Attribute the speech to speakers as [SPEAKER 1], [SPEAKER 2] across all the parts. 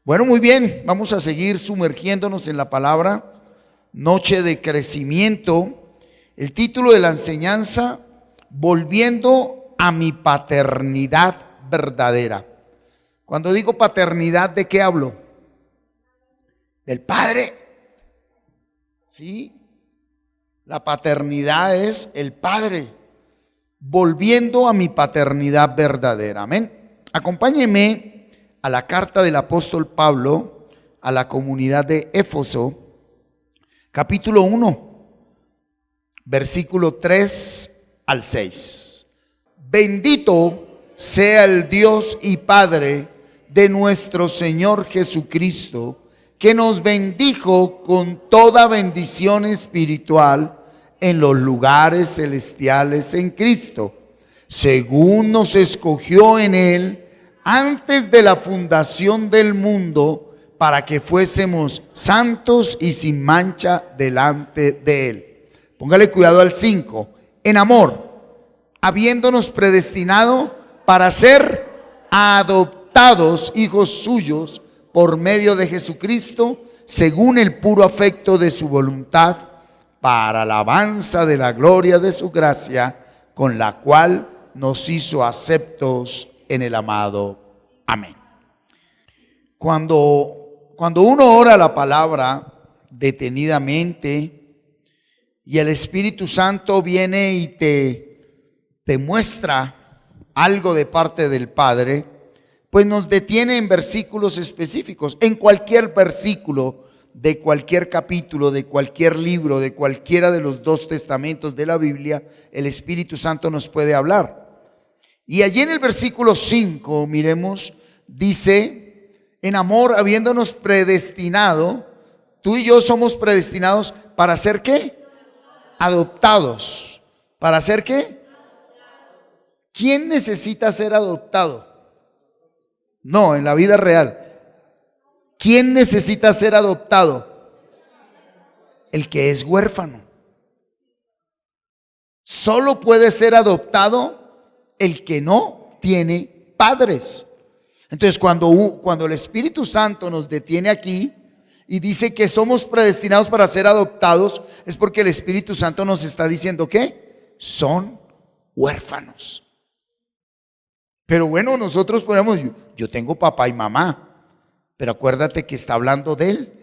[SPEAKER 1] Bueno, muy bien, vamos a seguir sumergiéndonos en la palabra, noche de crecimiento. El título de la enseñanza, volviendo a mi paternidad verdadera. Cuando digo paternidad, ¿de qué hablo? Del Padre. ¿Sí? La paternidad es el Padre. Volviendo a mi paternidad verdadera. Amén. Acompáñeme a la carta del apóstol Pablo a la comunidad de Éfeso, capítulo 1, versículo 3 al 6. Bendito sea el Dios y Padre de nuestro Señor Jesucristo, que nos bendijo con toda bendición espiritual en los lugares celestiales en Cristo, según nos escogió en Él antes de la fundación del mundo, para que fuésemos santos y sin mancha delante de Él. Póngale cuidado al 5. En amor, habiéndonos predestinado para ser adoptados hijos suyos por medio de Jesucristo, según el puro afecto de su voluntad, para alabanza de la gloria de su gracia, con la cual nos hizo aceptos en el amado. Amén. Cuando uno ora la palabra detenidamente y el Espíritu Santo viene y te muestra algo de parte del Padre, pues nos detiene en versículos específicos. En cualquier versículo de cualquier capítulo, de cualquier libro, de cualquiera de los dos testamentos de la Biblia, el Espíritu Santo nos puede hablar. Y allí en el versículo 5, miremos, dice, en amor, habiéndonos predestinado, tú y yo somos predestinados para ser ¿qué? Adoptados. ¿Para ser qué? ¿Quién necesita ser adoptado? No, en la vida real. ¿Quién necesita ser adoptado? El que es huérfano. Solo puede ser adoptado el que no tiene padres. Entonces cuando el Espíritu Santo nos detiene aquí y dice que somos predestinados para ser adoptados, es porque el Espíritu Santo nos está diciendo que son huérfanos. Pero bueno, nosotros ponemos, yo tengo papá y mamá, pero acuérdate que está hablando de él,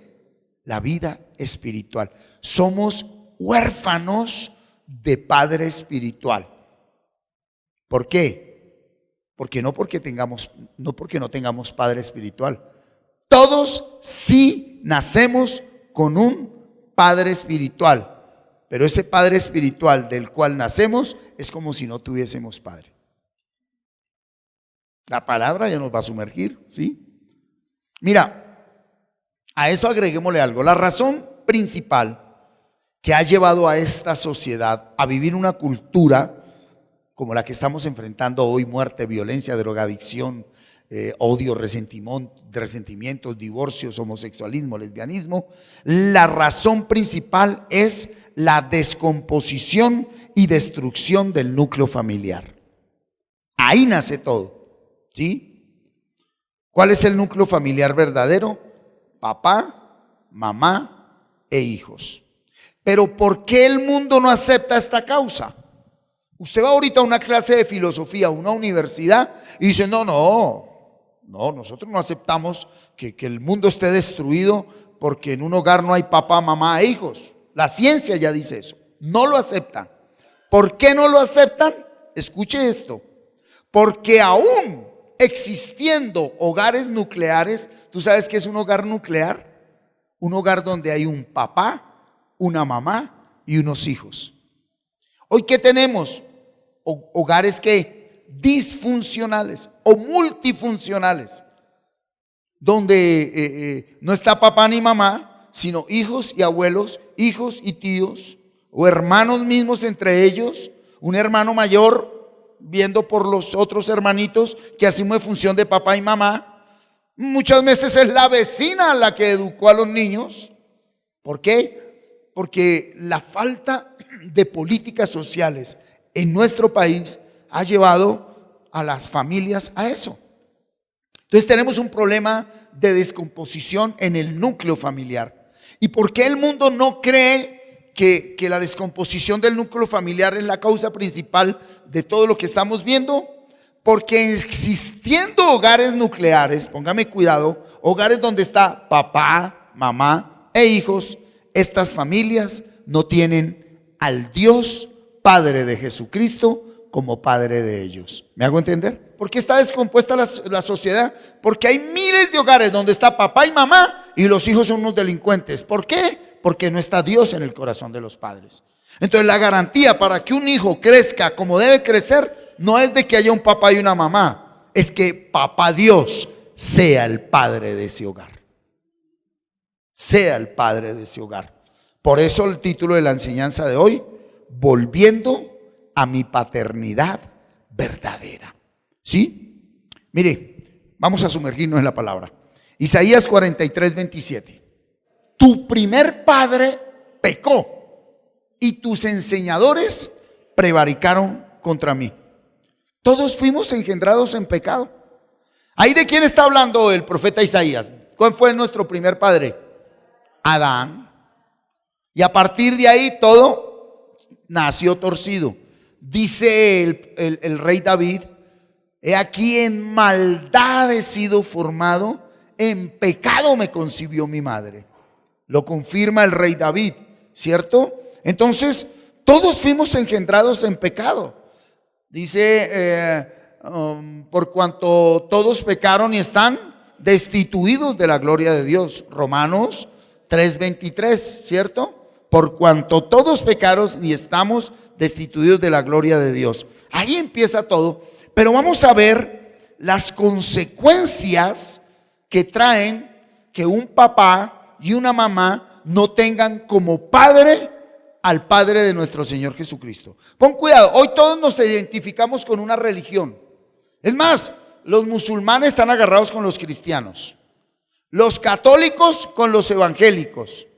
[SPEAKER 1] la vida espiritual. Somos huérfanos de padre espiritual. ¿Por qué? Porque no tengamos padre espiritual. Todos sí nacemos con un padre espiritual, pero ese padre espiritual del cual nacemos es como si no tuviésemos padre. La palabra ya nos va a sumergir, ¿sí? Mira, a eso agreguémosle algo. La razón principal que ha llevado a esta sociedad a vivir una cultura como la que estamos enfrentando hoy: muerte, violencia, drogadicción, odio, resentimientos, divorcios, homosexualismo, lesbianismo. La razón principal es la descomposición y destrucción del núcleo familiar. Ahí nace todo, ¿sí? ¿Cuál es el núcleo familiar verdadero? Papá, mamá e hijos. Pero ¿por qué el mundo no acepta esta causa? Usted va ahorita a una clase de filosofía, a una universidad, y dice, no, nosotros no aceptamos que el mundo esté destruido porque en un hogar no hay papá, mamá e hijos. La ciencia ya dice eso. No lo aceptan. ¿Por qué no lo aceptan? Escuche esto. Porque aún existiendo hogares nucleares, ¿tú sabes qué es un hogar nuclear? Un hogar donde hay un papá, una mamá y unos hijos. Hoy, ¿qué tenemos? Hogares que disfuncionales o multifuncionales, donde no está papá ni mamá, sino hijos y abuelos, hijos y tíos, o hermanos mismos entre ellos, un hermano mayor viendo por los otros hermanitos que asume función de papá y mamá. Muchas veces es la vecina la que educó a los niños. ¿Por qué? Porque la falta de políticas sociales en nuestro país ha llevado a las familias a eso. Entonces tenemos un problema de descomposición en el núcleo familiar. ¿Y por qué el mundo no cree que la descomposición del núcleo familiar es la causa principal de todo lo que estamos viendo? Porque existiendo hogares nucleares, póngame cuidado, hogares donde está papá, mamá e hijos, estas familias no tienen al Dios Padre de Jesucristo como Padre de ellos. ¿Me hago entender? ¿Por qué está descompuesta la sociedad? Porque hay miles de hogares donde está papá y mamá y los hijos son unos delincuentes. ¿Por qué? Porque no está Dios en el corazón de los padres. Entonces la garantía para que un hijo crezca como debe crecer no es de que haya un papá y una mamá, es que papá Dios sea el padre de ese hogar. Sea el padre de ese hogar. Por eso el título de la enseñanza de hoy: volviendo a mi paternidad verdadera. ¿Sí? Mire, vamos a sumergirnos en la palabra. Isaías 43, 27. Tu primer padre pecó y tus enseñadores prevaricaron contra mí. Todos fuimos engendrados en pecado. ¿Ahí de quién está hablando el profeta Isaías? ¿Cuál fue nuestro primer padre? Adán. Y a partir de ahí todo nació torcido. Dice el rey David: he aquí en maldad he sido formado, en pecado me concibió mi madre. Lo confirma el rey David, ¿cierto? Entonces, todos fuimos engendrados en pecado. Dice, por cuanto todos pecaron y están destituidos de la gloria de Dios. Romanos 3:23, ¿cierto? Por cuanto todos pecaron y estamos destituidos de la gloria de Dios. Ahí empieza todo. Pero vamos a ver las consecuencias que traen que un papá y una mamá no tengan como padre al Padre de nuestro Señor Jesucristo. Pon cuidado, hoy todos nos identificamos con una religión. Es más, los musulmanes están agarrados con los cristianos, los católicos con los evangélicos.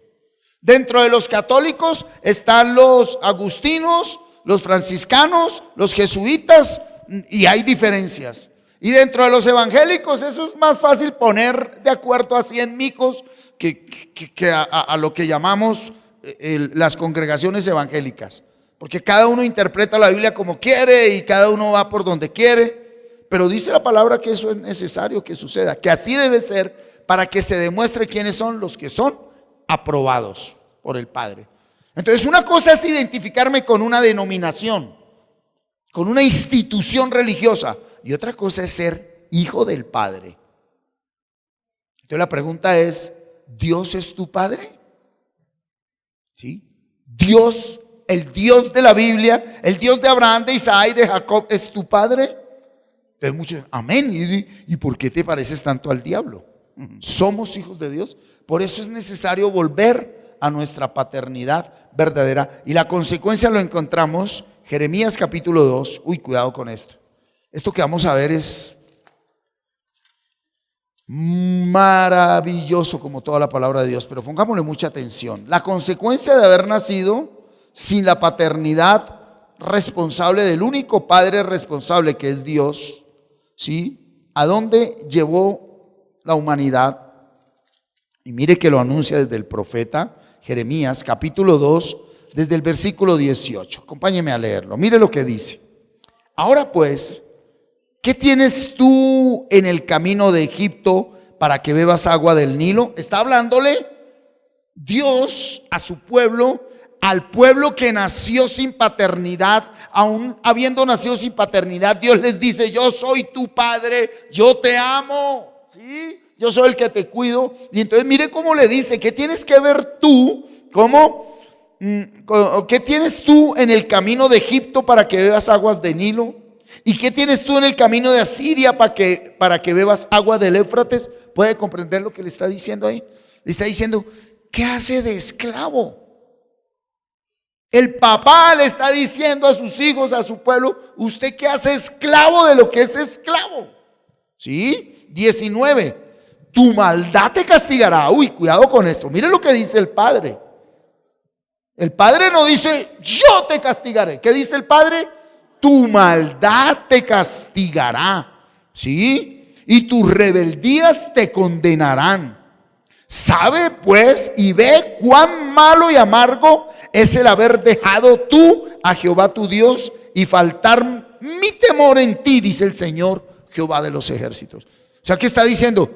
[SPEAKER 1] Dentro de los católicos están los agustinos, los franciscanos, los jesuitas, y hay diferencias. Y dentro de los evangélicos eso es más fácil poner de acuerdo a 100 micos que a lo que llamamos las congregaciones evangélicas, porque cada uno interpreta la Biblia como quiere y cada uno va por donde quiere, pero dice la palabra que eso es necesario que suceda, que así debe ser para que se demuestre quiénes son los que son aprobados por el Padre. Entonces una cosa es identificarme con una denominación, con una institución religiosa, y otra cosa es ser hijo del Padre. Entonces la pregunta es: ¿Dios es tu Padre? ¿Sí? Dios, el Dios de la Biblia, el Dios de Abraham, de Isaac y de Jacob, ¿es tu Padre? Entonces muchos, amén. ¿Y por qué te pareces tanto al diablo? Somos hijos de Dios. Por eso es necesario volver a nuestra paternidad verdadera. Y la consecuencia lo encontramos Jeremías capítulo 2. Uy, cuidado con esto. Esto que vamos a ver es maravilloso como toda la palabra de Dios, pero pongámosle mucha atención. La consecuencia de haber nacido sin la paternidad responsable del único padre responsable que es Dios, ¿sí? ¿A dónde llevó la humanidad? Y mire que lo anuncia desde el profeta Jeremías capítulo 2, desde el versículo 18. Acompáñeme a leerlo. Mire lo que dice: ahora pues, ¿qué tienes tú en el camino de Egipto para que bebas agua del Nilo? Está hablándole Dios a su pueblo, al pueblo que nació sin paternidad. Aún habiendo nacido sin paternidad, Dios les dice: yo soy tu padre, yo te amo, ¿sí? Yo soy el que te cuido. Y entonces mire cómo le dice: ¿qué tienes que ver tú? ¿Qué tienes tú en el camino de Egipto para que bebas aguas de Nilo? ¿Y qué tienes tú en el camino de Asiria para que bebas agua del Éufrates? ¿Puede comprender lo que le está diciendo ahí? Le está diciendo: ¿qué hace de esclavo? El papá le está diciendo a sus hijos, a su pueblo: ¿usted qué hace esclavo de lo que es esclavo? ¿Sí? 19. Tu maldad te castigará. Uy, cuidado con esto. Mire lo que dice el Padre. El Padre no dice: yo te castigaré. ¿Qué dice el Padre? Tu maldad te castigará. ¿Sí? y tus rebeldías te condenarán. Sabe pues y ve cuán malo y amargo es el haber dejado tú a Jehová tu Dios y faltar mi temor en ti, dice el Señor Jehová de los ejércitos. O sea, ¿qué está diciendo?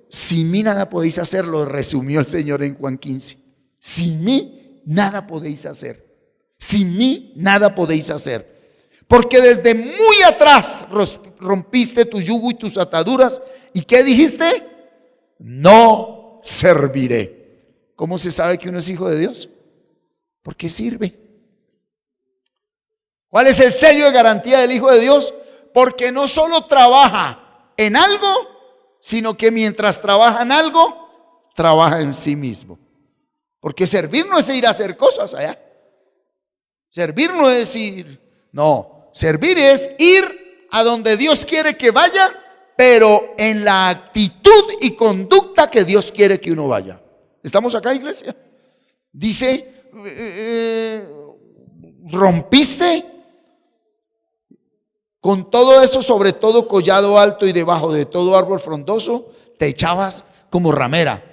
[SPEAKER 1] Sin mí nada podéis hacer, lo resumió el Señor en Juan 15. Sin mí nada podéis hacer. Sin mí nada podéis hacer. Porque desde muy atrás rompiste tu yugo y tus ataduras. ¿Y qué dijiste? No serviré. ¿Cómo se sabe que uno es hijo de Dios? Porque sirve. ¿Cuál es el sello de garantía del hijo de Dios? Porque no solo trabaja en algo, sino que mientras trabaja en algo, trabaja en sí mismo. Porque servir no es ir a hacer cosas allá. Servir no es ir, no, servir es ir a donde Dios quiere que vaya, pero en la actitud y conducta que Dios quiere que uno vaya. ¿Estamos acá, iglesia? Dice, rompiste con todo eso, sobre todo collado alto y debajo de todo árbol frondoso, te echabas como ramera.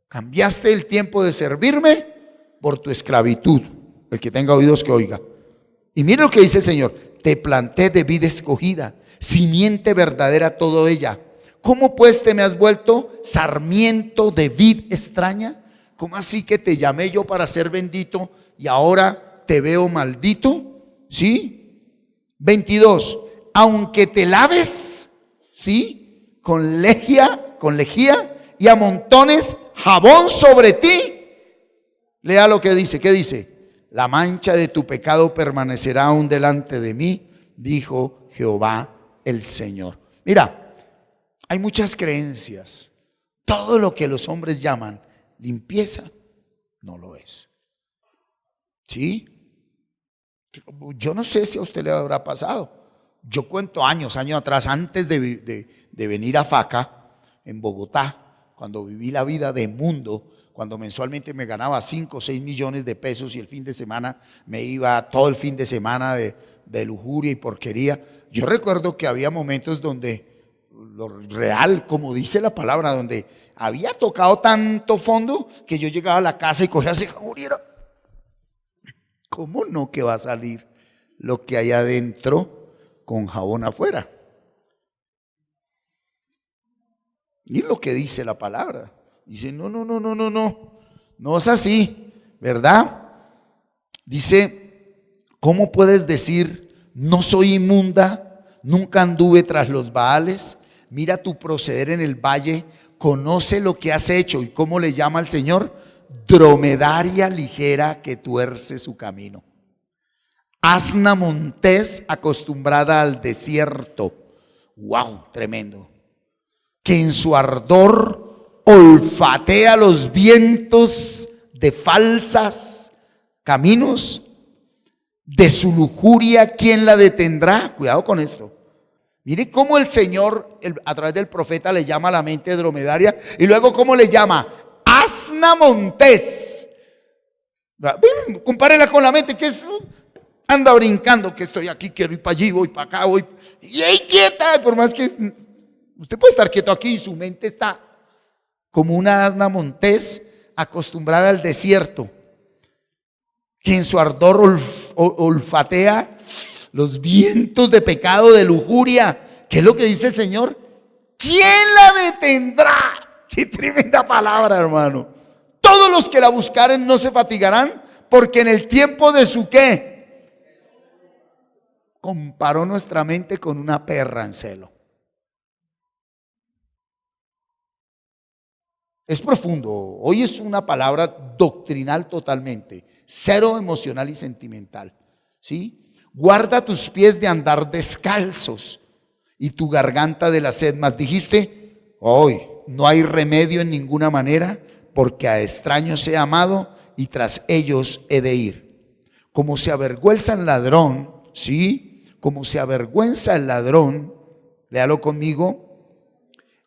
[SPEAKER 1] Cambiaste el tiempo de servirme por tu esclavitud. El que tenga oídos que oiga. Y mira lo que dice el Señor: te planté de vid escogida, simiente verdadera toda ella. ¿Cómo pues te me has vuelto sarmiento de vid extraña? ¿Cómo así que te llamé yo para ser bendito y ahora te veo maldito? ¿Sí? 22. Aunque te laves, ¿sí? Con lejía y amontones jabón sobre ti. Lea lo que dice. ¿Qué dice? La mancha de tu pecado permanecerá aún delante de mí, dijo Jehová el Señor. Mira, hay muchas creencias. Todo lo que los hombres llaman limpieza no lo es. ¿Sí? Yo no sé si a usted le habrá pasado. Yo cuento años atrás, antes de venir a Faca, en Bogotá, cuando viví la vida de mundo, cuando mensualmente me ganaba 5 o 6 millones de pesos y el fin de semana me iba todo el fin de semana de lujuria y porquería. Yo recuerdo que había momentos donde lo real, como dice la palabra, donde había tocado tanto fondo que yo llegaba a la casa y cogía ese jabón y era, ¿cómo no que va a salir lo que hay adentro con jabón afuera? Y lo que dice la palabra. Dice, no es así, ¿verdad? Dice, ¿cómo puedes decir, no soy inmunda, nunca anduve tras los Baales? Mira tu proceder en el valle, conoce lo que has hecho. ¿Y cómo le llama al Señor? Dromedaria ligera que tuerce su camino. Asna montés acostumbrada al desierto. ¡Wow! Tremendo. Que en su ardor olfatea los vientos de falsas caminos. De su lujuria, ¿quién la detendrá? Cuidado con esto. Mire cómo el Señor a través del profeta le llama a la mente dromedaria y luego cómo le llama asna montés. Ven, compárela con la mente que es, anda brincando, que estoy aquí, quiero ir para allí, voy para acá, voy y ahí quieta. Por más que usted puede estar quieto aquí y su mente está como una asna montés acostumbrada al desierto, que en su ardor olfatea los vientos de pecado, de lujuria. ¿Qué es lo que dice el Señor? ¿Quién la detendrá? Qué tremenda palabra, hermano. Todos los que la buscaren no se fatigarán, porque en el tiempo de su ¿qué? Comparó nuestra mente con una perra en celo. Es profundo. Hoy es una palabra doctrinal totalmente, cero emocional y sentimental. ¿Sí? Guarda tus pies de andar descalzos y tu garganta de la sed. Mas dijiste, hoy no hay remedio en ninguna manera, porque a extraños he amado y tras ellos he de ir. Como se avergüenza el ladrón, ¿sí? Como se avergüenza el ladrón, léalo conmigo.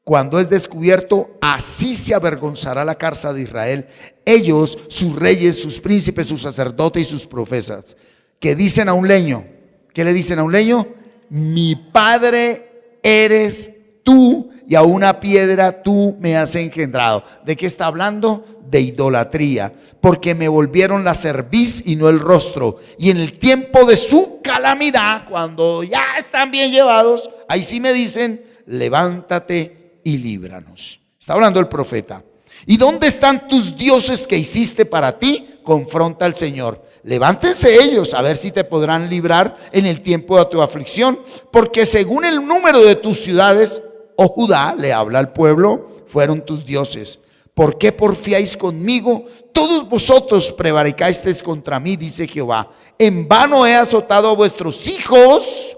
[SPEAKER 1] Cuando es descubierto, así se avergonzará la casa de Israel. Ellos, sus reyes, sus príncipes, sus sacerdotes y sus profetas, que dicen a un leño, ¿qué le dicen a un leño? Mi padre eres tú y a una piedra tú me has engendrado. ¿De qué está hablando? De idolatría. Porque me volvieron la cerviz y no el rostro. Y en el tiempo de su calamidad, cuando ya están bien llevados, ahí sí me dicen, levántate y líbranos. Está hablando el profeta. ¿Y dónde están tus dioses que hiciste para ti? Confronta al Señor. Levántense ellos a ver si te podrán librar en el tiempo de tu aflicción. Porque según el número de tus ciudades, oh Judá, le habla al pueblo, fueron tus dioses. ¿Por qué porfiáis conmigo? Todos vosotros prevaricasteis contra mí, dice Jehová. En vano he azotado a vuestros hijos.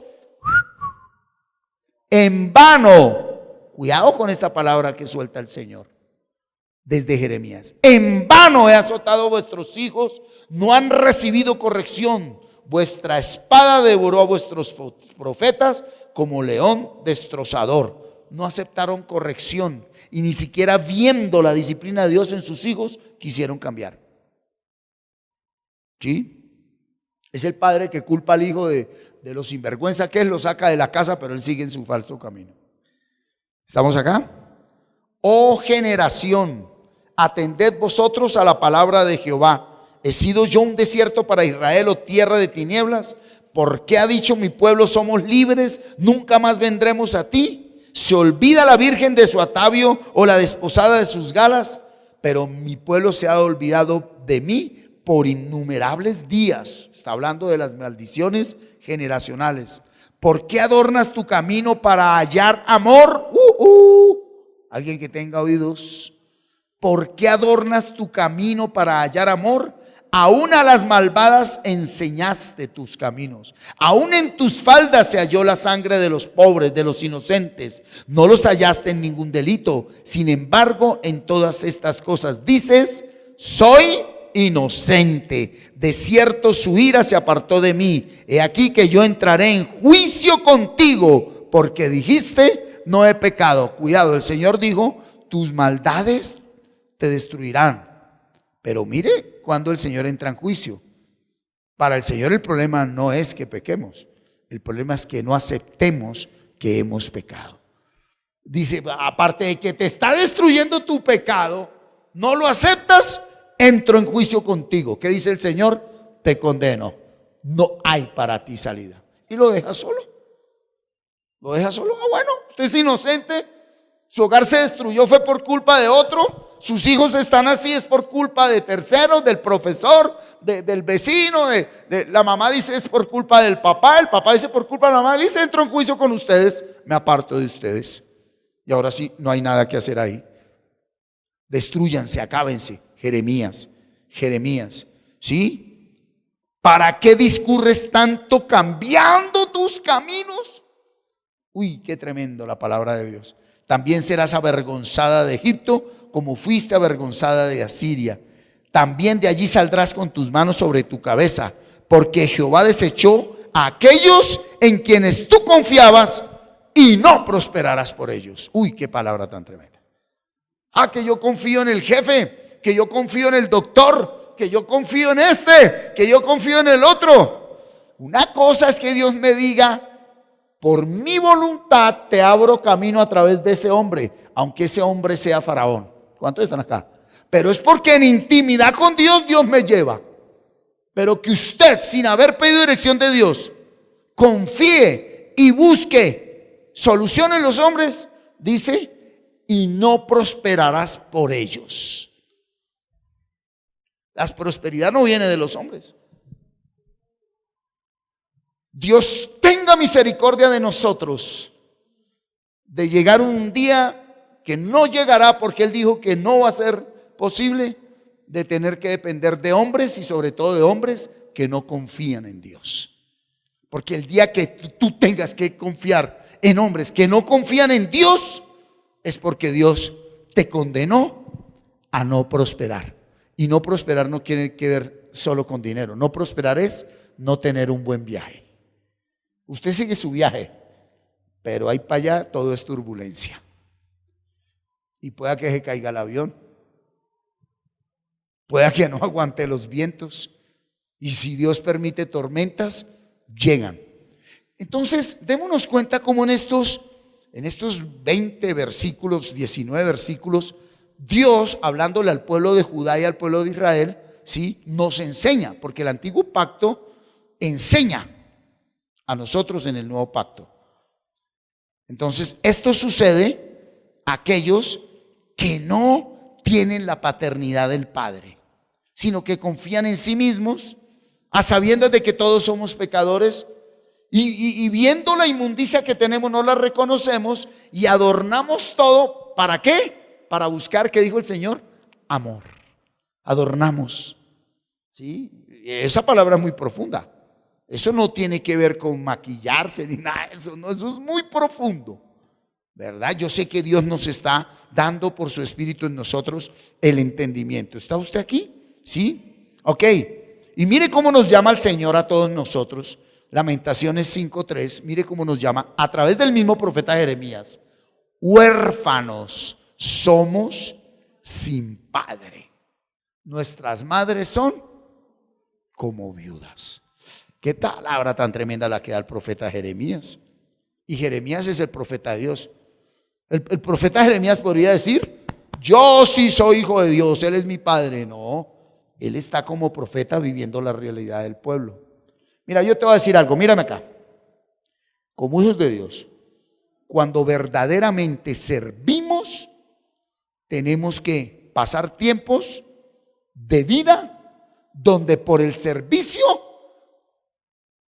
[SPEAKER 1] En vano. Cuidado con esta palabra que suelta el Señor desde Jeremías. En vano he azotado a vuestros hijos, no han recibido corrección. Vuestra espada devoró a vuestros profetas como león destrozador. No aceptaron corrección y ni siquiera viendo la disciplina de Dios en sus hijos quisieron cambiar. ¿Sí? Es el padre que culpa al hijo de lo sinvergüenza que es, lo saca de la casa, pero él sigue en su falso camino. ¿Estamos acá? Oh generación, atended vosotros a la palabra de Jehová. ¿He sido yo un desierto para Israel o tierra de tinieblas? ¿Por qué ha dicho mi pueblo somos libres? Nunca más vendremos a ti. ¿Se olvida la virgen de su atavio o la desposada de sus galas? Pero mi pueblo se ha olvidado de mí por innumerables días. Está hablando de las maldiciones generacionales. ¿Por qué adornas tu camino para hallar amor? Alguien que tenga oídos. ¿Por qué adornas tu camino para hallar amor? Aún a las malvadas enseñaste tus caminos. Aún en tus faldas se halló la sangre de los pobres, de los inocentes. No los hallaste en ningún delito. Sin embargo, en todas estas cosas dices, soy inocente. De cierto su ira se apartó de mí. He aquí que yo entraré en juicio contigo, porque dijiste, no he pecado. Cuidado, el Señor dijo, tus maldades te destruirán. Pero mire cuando el Señor entra en juicio. Para el Señor el problema no es que pequemos. El problema es que no aceptemos que hemos pecado. Dice, aparte de que te está destruyendo tu pecado, no lo aceptas, entro en juicio contigo. ¿Qué dice el Señor? Te condeno. No hay para ti salida. Y lo deja solo. Lo deja solo. Bueno, usted es inocente. Su hogar se destruyó, fue por culpa de otro. Sus hijos están así, es por culpa de terceros, del profesor, del vecino, de la mamá dice es por culpa del papá, el papá dice por culpa de la mamá, dice entro en juicio con ustedes, me aparto de ustedes. Y ahora sí, no hay nada que hacer ahí. Destrúyanse, acábense. Jeremías, ¿sí? ¿Para qué discurres tanto cambiando tus caminos? Uy, qué tremendo la palabra de Dios. También serás avergonzada de Egipto, como fuiste avergonzada de Asiria. También de allí saldrás con tus manos sobre tu cabeza, porque Jehová desechó a aquellos en quienes tú confiabas y no prosperarás por ellos. Uy, qué palabra tan tremenda. Que yo confío en el jefe, que yo confío en el doctor, que yo confío en este, que yo confío en el otro. Una cosa es que Dios me diga, por mi voluntad te abro camino a través de ese hombre, aunque ese hombre sea faraón. ¿Cuántos están acá? Pero es porque en intimidad con Dios, Dios me lleva. Pero que usted, sin haber pedido dirección de Dios, confíe y busque solución en los hombres, dice, y no prosperarás por ellos. La prosperidad no viene de los hombres. Dios tenga misericordia de nosotros, de llegar un día que no llegará, porque Él dijo que no va a ser posible, de tener que depender de hombres y sobre todo de hombres que no confían en Dios. Porque el día que tú tengas que confiar en hombres que no confían en Dios, es porque Dios te condenó a no prosperar. Y no prosperar no tiene que ver solo con dinero. No prosperar es no tener un buen viaje. Usted sigue su viaje, pero ahí para allá todo es turbulencia. Y pueda que se caiga el avión, pueda que no aguante los vientos, y si Dios permite tormentas, llegan. Entonces, démonos cuenta cómo en estos en estos 20 versículos, 19 versículos, Dios, hablándole al pueblo de Judá y al pueblo de Israel, ¿sí?, nos enseña, porque el antiguo pacto enseña a nosotros en el nuevo pacto. Entonces, esto sucede a aquellos que no tienen la paternidad del Padre, sino que confían en sí mismos, a sabiendas de que todos somos pecadores, y viendo la inmundicia que tenemos no la reconocemos y adornamos todo. ¿Para qué? Para buscar, ¿qué dijo el Señor? Amor. Adornamos. ¿Sí? Esa palabra es muy profunda. Eso no tiene que ver con maquillarse ni nada de eso, no, eso es muy profundo, ¿verdad? Yo sé que Dios nos está dando por su Espíritu en nosotros el entendimiento. ¿Está usted aquí? ¿Sí? Ok. Y mire cómo nos llama el Señor a todos nosotros. Lamentaciones 5:3, mire cómo nos llama a través del mismo profeta Jeremías. Huérfanos somos sin padre. Nuestras madres son como viudas. Qué palabra tan tremenda la que da el profeta Jeremías. Y Jeremías es el profeta de Dios. El profeta Jeremías podría decir: yo sí soy hijo de Dios, Él es mi padre. No, él está como profeta viviendo la realidad del pueblo. Mira, yo te voy a decir algo, mírame acá. Como hijos de Dios, cuando verdaderamente servimos, tenemos que pasar tiempos de vida donde por el servicio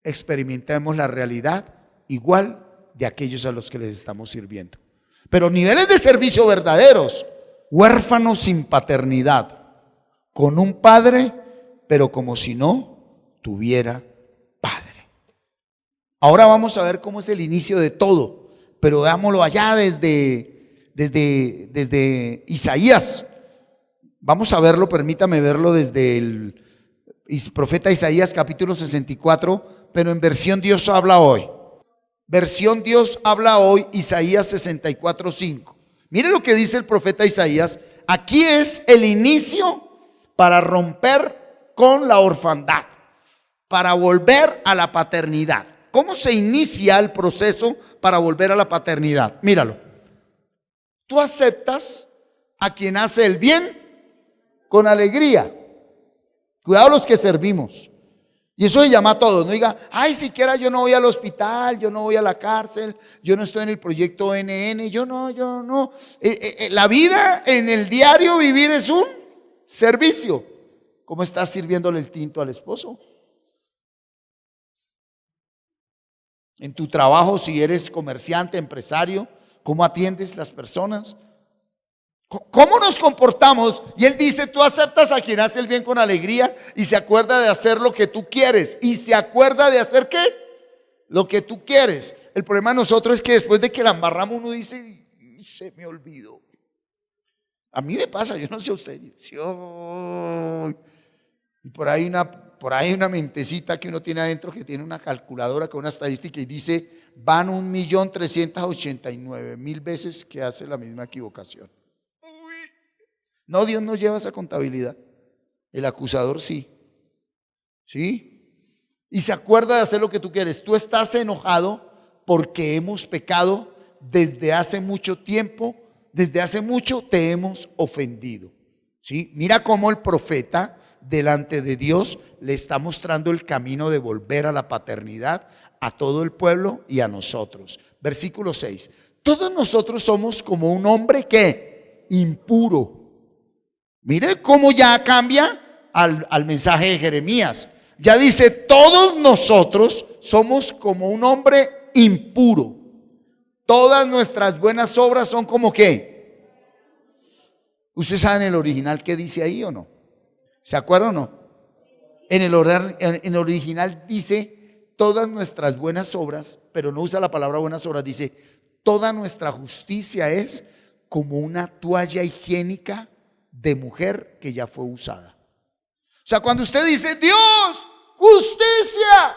[SPEAKER 1] experimentemos la realidad igual de aquellos a los que les estamos sirviendo. Pero niveles de servicio verdaderos: huérfanos sin paternidad, con un padre, pero como si no tuviera padre. Ahora vamos a ver cómo es el inicio de todo, pero veámoslo allá desde Isaías. Vamos a verlo, permítame verlo desde el profeta Isaías capítulo 64, pero en versión Dios habla hoy. Versión Dios habla hoy, Isaías 64:5. Mire lo que dice el profeta Isaías. Aquí es el inicio para romper con la orfandad, para volver a la paternidad. ¿Cómo se inicia el proceso para volver a la paternidad? Míralo. Tú aceptas a quien hace el bien con alegría. Cuidado los que servimos. Y eso se llama a todos. No diga: ay, siquiera yo no voy al hospital, yo no voy a la cárcel, yo no estoy en el proyecto NN, yo no. La vida en el diario vivir es un servicio. ¿Cómo estás sirviéndole el tinto al esposo? En tu trabajo, si eres comerciante, empresario, ¿cómo atiendes las personas? ¿Cómo nos comportamos? Y él dice: tú aceptas a quien hace el bien con alegría y se acuerda de hacer lo que tú quieres. ¿Y se acuerda de hacer qué? Lo que tú quieres. El problema de nosotros es que después de que la embarramos uno dice: se me olvidó. A mí me pasa, yo no sé a usted. Y por ahí una mentecita que uno tiene adentro que tiene una calculadora con una estadística y dice: van 1.389.000 veces que hace la misma equivocación. No, Dios no lleva esa contabilidad. El acusador sí. ¿Sí? Y se acuerda de hacer lo que tú quieres. Tú estás enojado porque hemos pecado desde hace mucho tiempo. Desde hace mucho te hemos ofendido. ¿Sí? Mira cómo el profeta delante de Dios le está mostrando el camino de volver a la paternidad a todo el pueblo y a nosotros. Versículo 6. Todos nosotros somos como un hombre que impuro. Mire cómo ya cambia al mensaje de Jeremías. Ya dice: todos nosotros somos como un hombre impuro. Todas nuestras buenas obras son como ¿qué? ¿Usted sabe en el original qué dice ahí o no? ¿Se acuerdan o no? En el original dice: todas nuestras buenas obras, pero no usa la palabra buenas obras, dice: toda nuestra justicia es como una toalla higiénica de mujer que ya fue usada. O sea, cuando usted dice: Dios, justicia,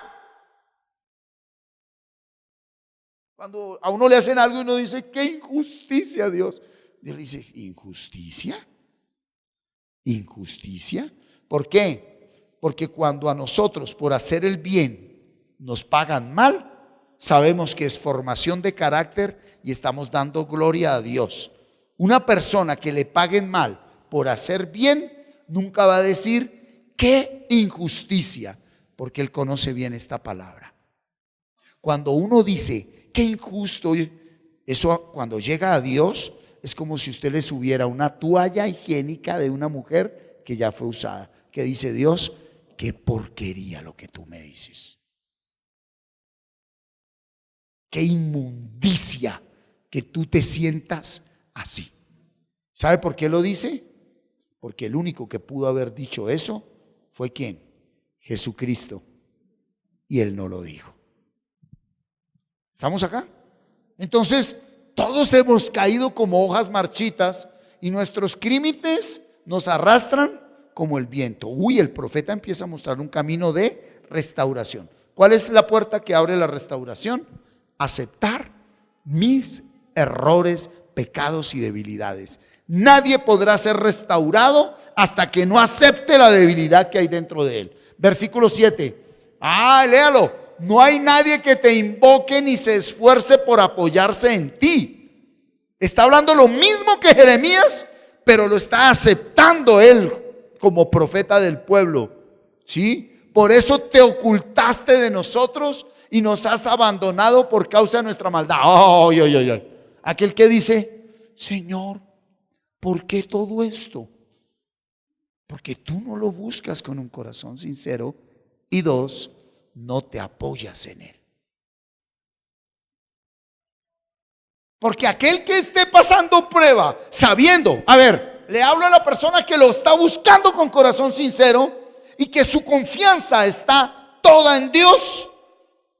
[SPEAKER 1] cuando a uno le hacen algo y uno dice: qué injusticia, Dios. Dios le dice: ¿injusticia? ¿Injusticia? ¿Por qué? Porque cuando a nosotros por hacer el bien nos pagan mal, sabemos que es formación de carácter y estamos dando gloria a Dios. Una persona que le paguen mal por hacer bien, nunca va a decir qué injusticia, porque él conoce bien esta palabra. Cuando uno dice qué injusto, eso cuando llega a Dios es como si usted le subiera una toalla higiénica de una mujer que ya fue usada, que dice: Dios, qué porquería lo que tú me dices. Qué inmundicia que tú te sientas así. ¿Sabe por qué lo dice? Porque el único que pudo haber dicho eso fue ¿quién? Jesucristo. Y él no lo dijo. ¿Estamos acá? Entonces, todos hemos caído como hojas marchitas y nuestros crímenes nos arrastran como el viento. Uy, el profeta empieza a mostrar un camino de restauración. ¿Cuál es la puerta que abre la restauración? Aceptar mis errores, pecados y debilidades. Nadie podrá ser restaurado hasta que no acepte la debilidad que hay dentro de él. Versículo 7. Léalo. No hay nadie que te invoque ni se esfuerce por apoyarse en ti. Está hablando lo mismo que Jeremías, pero lo está aceptando él como profeta del pueblo. ¿Sí? Por eso te ocultaste de nosotros y nos has abandonado por causa de nuestra maldad. Aquel que dice: Señor, ¿por qué todo esto? Porque tú no lo buscas con un corazón sincero. Y 2, no te apoyas en él. Porque aquel que esté pasando prueba, sabiendo, le hablo a la persona que lo está buscando con corazón sincero y que su confianza está toda en Dios,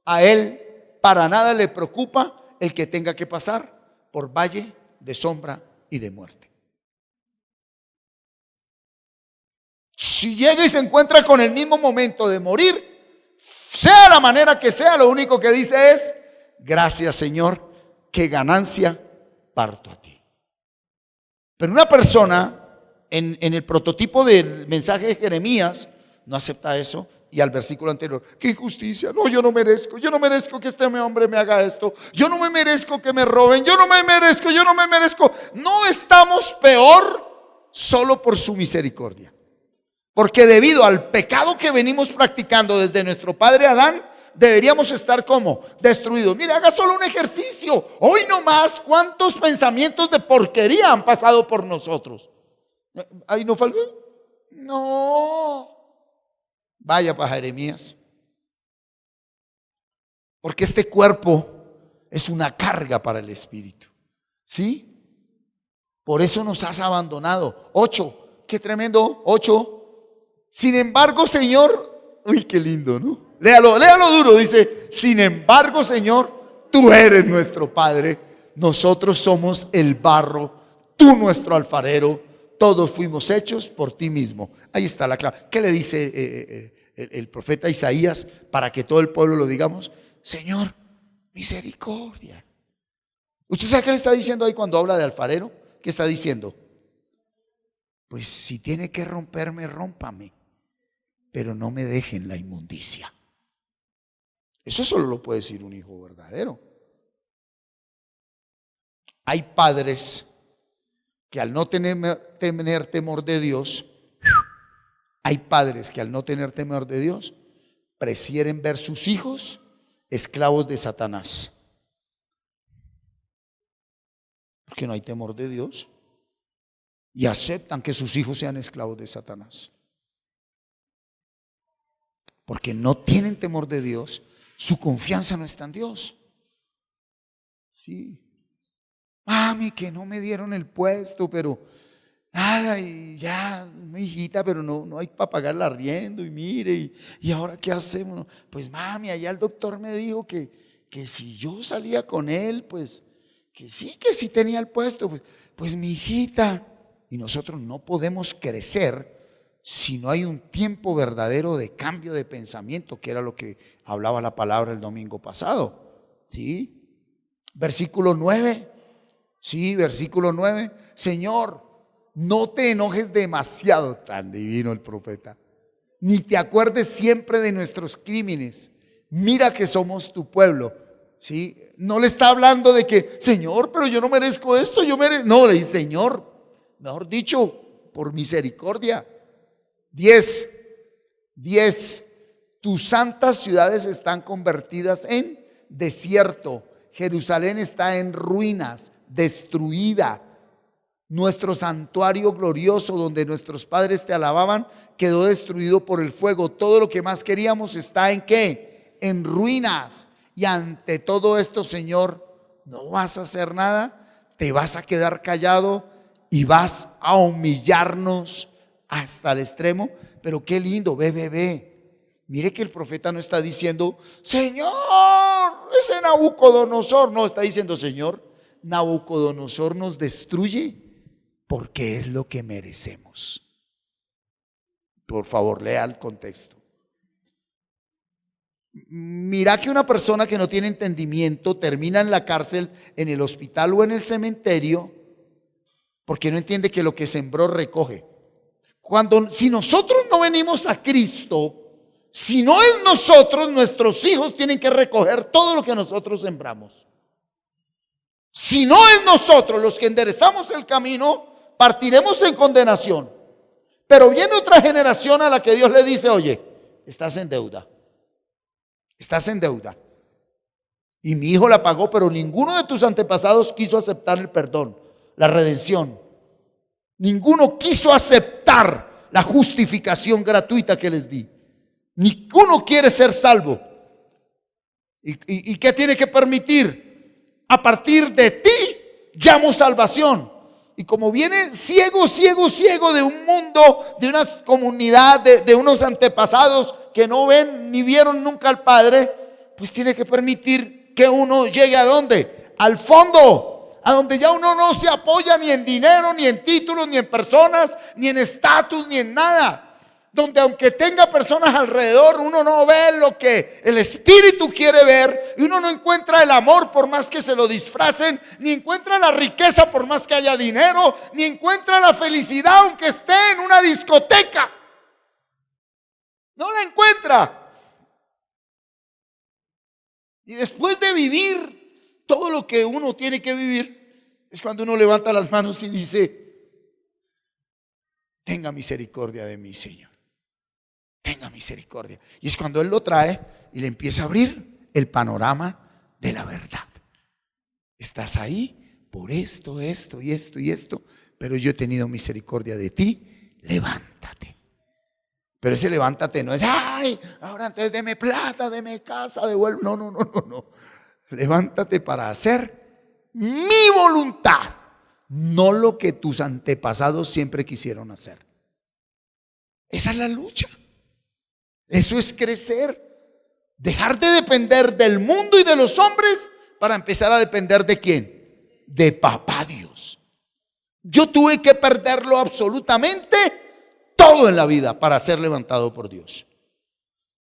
[SPEAKER 1] a él para nada le preocupa el que tenga que pasar por valle de sombra y de muerte. Si llega y se encuentra con el mismo momento de morir, sea la manera que sea, lo único que dice es: gracias, Señor, qué ganancia parto a ti. Pero una persona en el prototipo del mensaje de Jeremías no acepta eso. Y al versículo anterior: qué injusticia, no, yo no merezco que este hombre me haga esto, yo no me merezco que me roben, yo no me merezco. No estamos peor solo por su misericordia. Porque debido al pecado que venimos practicando desde nuestro padre Adán, deberíamos estar como destruidos. Mire, haga solo un ejercicio. Hoy nomás, ¿cuántos pensamientos de porquería han pasado por nosotros? ¿Ahí no faltó? No. Vaya para Jeremías. Porque este cuerpo es una carga para el espíritu. ¿Sí? Por eso nos has abandonado. 8. Qué tremendo. 8. Sin embargo, Señor, uy, qué lindo, ¿no? Léalo duro, dice: sin embargo, Señor, tú eres nuestro Padre, nosotros somos el barro, tú nuestro alfarero, todos fuimos hechos por ti mismo. Ahí está la clave. ¿Qué le dice el profeta Isaías para que todo el pueblo lo digamos? Señor, misericordia. ¿Usted sabe qué le está diciendo ahí cuando habla de alfarero? ¿Qué está diciendo? Pues si tiene que romperme, rómpame, pero no me dejen la inmundicia. Eso solo lo puede decir un hijo verdadero. Hay padres que al no tener temor de Dios, prefieren ver sus hijos esclavos de Satanás. Porque no hay temor de Dios y aceptan que sus hijos sean esclavos de Satanás. Porque no tienen temor de Dios, su confianza no está en Dios. Sí. Mami, que no me dieron el puesto, pero ay, ya, mi hijita, pero no hay para pagar el arriendo. Y mire, y ahora qué hacemos. Pues mami, allá el doctor me dijo que si yo salía con él, pues que sí tenía el puesto. Pues mi hijita. Y nosotros no podemos crecer si no hay un tiempo verdadero de cambio de pensamiento, que era lo que hablaba la palabra el domingo pasado. ¿Sí? Versículo 9. Sí, versículo 9. Señor, no te enojes demasiado, tan divino el profeta, ni te acuerdes siempre de nuestros crímenes. Mira que somos tu pueblo. ¿sí? No le está hablando de que, Señor, pero yo no merezco esto, no, le dice, Señor, mejor dicho, por misericordia. 10, 10, tus santas ciudades están convertidas en desierto. Jerusalén está en ruinas, destruida. Nuestro santuario glorioso donde nuestros padres te alababan quedó destruido por el fuego. Todo lo que más queríamos está ¿en qué? En ruinas. Y ante todo esto, Señor, no vas a hacer nada, te vas a quedar callado y vas a humillarnos hasta el extremo. Pero qué lindo, ve. Mire que el profeta no está diciendo, Señor, ese Nabucodonosor. No, está diciendo, Señor, Nabucodonosor nos destruye porque es lo que merecemos. Por favor, lea el contexto. Mira que una persona que no tiene entendimiento termina en la cárcel, en el hospital o en el cementerio porque no entiende que lo que sembró recoge. Si nosotros no venimos a Cristo, si no es nosotros, nuestros hijos tienen que recoger todo lo que nosotros sembramos. Si no es nosotros los que enderezamos el camino, partiremos en condenación. Pero viene otra generación a la que Dios le dice, oye, estás en deuda. Estás en deuda. Y mi hijo la pagó, pero ninguno de tus antepasados quiso aceptar el perdón, la redención. Ninguno quiso aceptar la justificación gratuita que les di. Ninguno quiere ser salvo. ¿Y qué tiene que permitir? A partir de ti llamo salvación. Y como viene ciego de un mundo, de una comunidad, de unos antepasados que no ven ni vieron nunca al Padre, pues tiene que permitir que uno llegue ¿a dónde? Al fondo, a donde ya uno no se apoya ni en dinero, ni en títulos, ni en personas, ni en estatus, ni en nada. Donde aunque tenga personas alrededor, uno no ve lo que el Espíritu quiere ver, y uno no encuentra el amor por más que se lo disfracen, ni encuentra la riqueza por más que haya dinero, ni encuentra la felicidad aunque esté en una discoteca. No la encuentra. Y después de vivir todo lo que uno tiene que vivir, es cuando uno levanta las manos y dice, tenga misericordia de mí, Señor. Tenga misericordia. Y es cuando Él lo trae y le empieza a abrir el panorama de la verdad. Estás ahí por esto y esto, pero yo he tenido misericordia de ti, levántate. Pero ese levántate no es, ay, ahora entonces deme plata, deme casa, devuelve. No. Levántate para hacer mi voluntad, no lo que tus antepasados siempre quisieron hacer. Esa es la lucha. Eso es crecer. Dejar de depender del mundo y de los hombres para empezar a depender ¿de quién? De papá Dios. Yo tuve que perderlo absolutamente todo en la vida para ser levantado por Dios.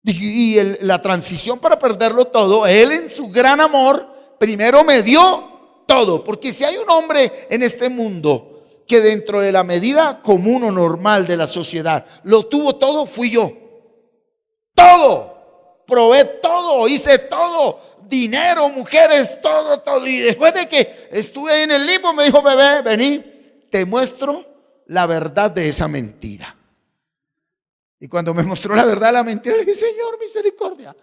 [SPEAKER 1] Y la transición para perderlo todo, Él en su gran amor primero me dio todo. Porque si hay un hombre en este mundo que dentro de la medida común o normal de la sociedad lo tuvo todo, fui yo. Todo, probé todo, hice todo, dinero, mujeres, todo. Y después de que estuve ahí en el limbo, me dijo, bebé, vení, te muestro la verdad de esa mentira. Y cuando me mostró la verdad de la mentira, le dije, Señor, misericordia.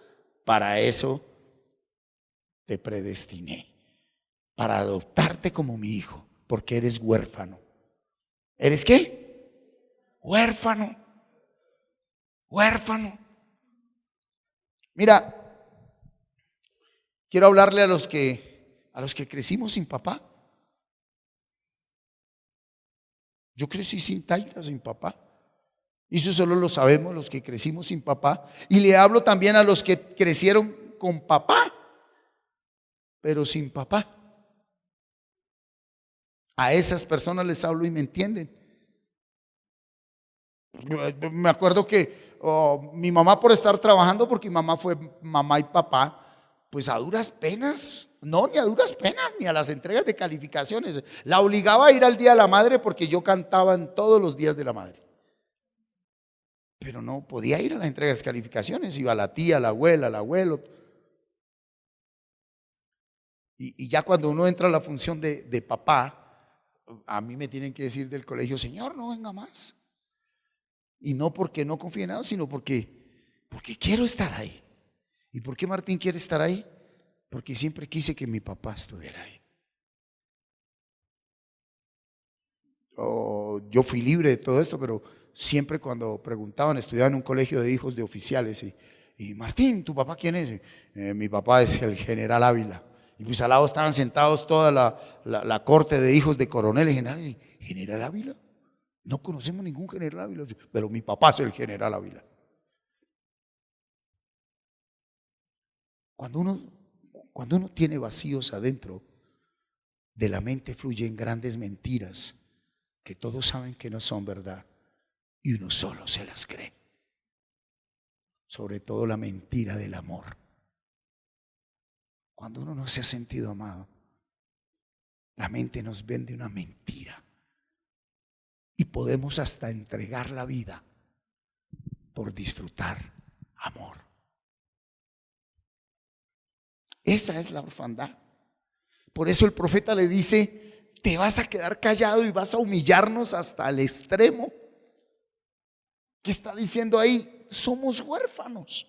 [SPEAKER 1] Para eso te predestiné, para adoptarte como mi hijo, porque eres huérfano. ¿Eres qué? Huérfano. Mira, quiero hablarle a los que crecimos sin papá. Yo crecí sin taita, sin papá. Y eso solo lo sabemos los que crecimos sin papá. Y le hablo también a los que crecieron con papá, pero sin papá. A esas personas les hablo y me entienden. Me acuerdo que mi mamá, por estar trabajando, porque mi mamá fue mamá y papá, pues a duras penas, no, ni a duras penas, ni a las entregas de calificaciones. La obligaba a ir al Día de la Madre porque yo cantaba en todos los días de la madre. Pero no podía ir a las entregas de calificaciones, iba la tía, la abuela, el abuelo. Y ya cuando uno entra a la función de papá, a mí me tienen que decir del colegio: Señor, no venga más. Y no porque no confíe en nada, sino porque quiero estar ahí. ¿Y por qué Martín quiere estar ahí? Porque siempre quise que mi papá estuviera ahí. Yo fui libre de todo esto, pero siempre cuando preguntaban, estudiaba en un colegio de hijos de oficiales, y Martín, ¿tu papá quién es? Mi papá es el general Ávila. Y pues al lado estaban sentados toda la corte de hijos de coroneles y generales. ¿General Ávila? No conocemos ningún general Ávila, pero mi papá es el general Ávila. Cuando uno tiene vacíos adentro de la mente, fluyen grandes mentiras que todos saben que no son verdad y uno solo se las cree. Sobre todo la mentira del amor. Cuando uno no se ha sentido amado, la mente nos vende una mentira y podemos hasta entregar la vida por disfrutar amor. Esa es la orfandad. Por eso el profeta le dice: te vas a quedar callado y vas a humillarnos hasta el extremo. ¿Qué está diciendo ahí? Somos huérfanos.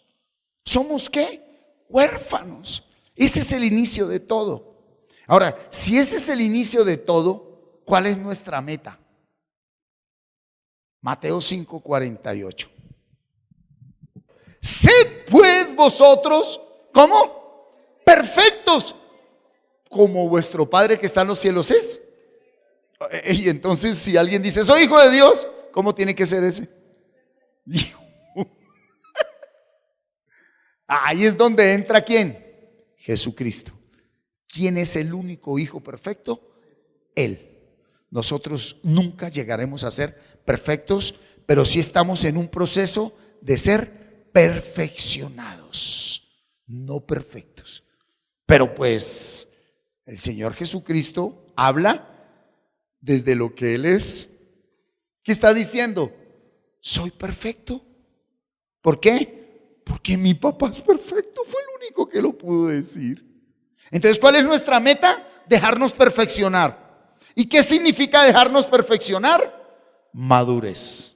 [SPEAKER 1] ¿Somos qué? Huérfanos. Ese es el inicio de todo. Ahora, si ese es el inicio de todo, ¿cuál es nuestra meta? Mateo 5:48. Sed pues vosotros, ¿cómo? Perfectos, como vuestro Padre que está en los cielos es. Y entonces, si alguien dice: soy hijo de Dios, ¿cómo tiene que ser ese? Ahí es donde entra ¿quién? Jesucristo. ¿Quién es el único hijo perfecto? Él. Nosotros nunca llegaremos a ser perfectos, pero sí estamos en un proceso de ser perfeccionados, no perfectos. Pero pues el Señor Jesucristo habla desde lo que Él es. ¿Qué está diciendo? Soy perfecto. ¿Por qué? Porque mi papá es perfecto, fue el único que lo pudo decir. Entonces, ¿cuál es nuestra meta? Dejarnos perfeccionar. ¿Y qué significa dejarnos perfeccionar? Madurez,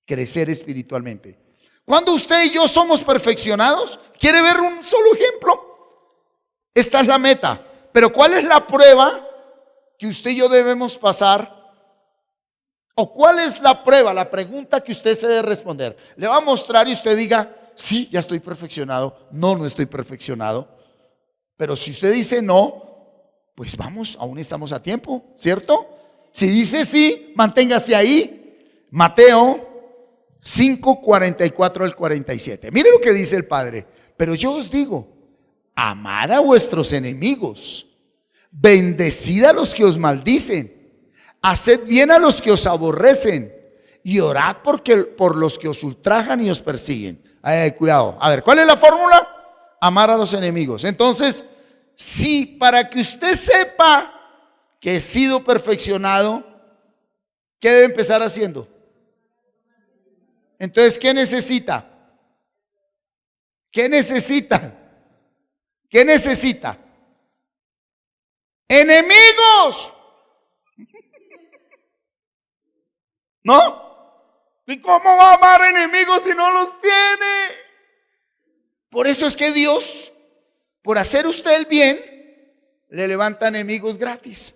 [SPEAKER 1] crecer espiritualmente. Cuando usted y yo somos perfeccionados, ¿quiere ver un solo ejemplo? Esta es la meta. Pero ¿cuál es la prueba que usted y yo debemos pasar? ¿O cuál es la prueba, la pregunta que usted se debe responder? Le va a mostrar y usted diga: sí, ya estoy perfeccionado. No, no estoy perfeccionado. Pero si usted dice no, pues vamos, aún estamos a tiempo, ¿cierto? Si dice sí, manténgase ahí. Mateo 5:44 al 47. Mire lo que dice el Padre. Pero yo os digo: amad a vuestros enemigos, bendecid a los que os maldicen, haced bien a los que os aborrecen y orad por los que os ultrajan y os persiguen. Cuidado. A ver, ¿cuál es la fórmula? Amar a los enemigos. Entonces, si para que usted sepa que he sido perfeccionado, ¿qué debe empezar haciendo? Entonces, ¿qué necesita? ¿Qué necesita? ¿Qué necesita? Enemigos. ¿No? ¿Y cómo va a amar enemigos si no los tiene? Por eso es que Dios, por hacer usted el bien, le levanta enemigos gratis.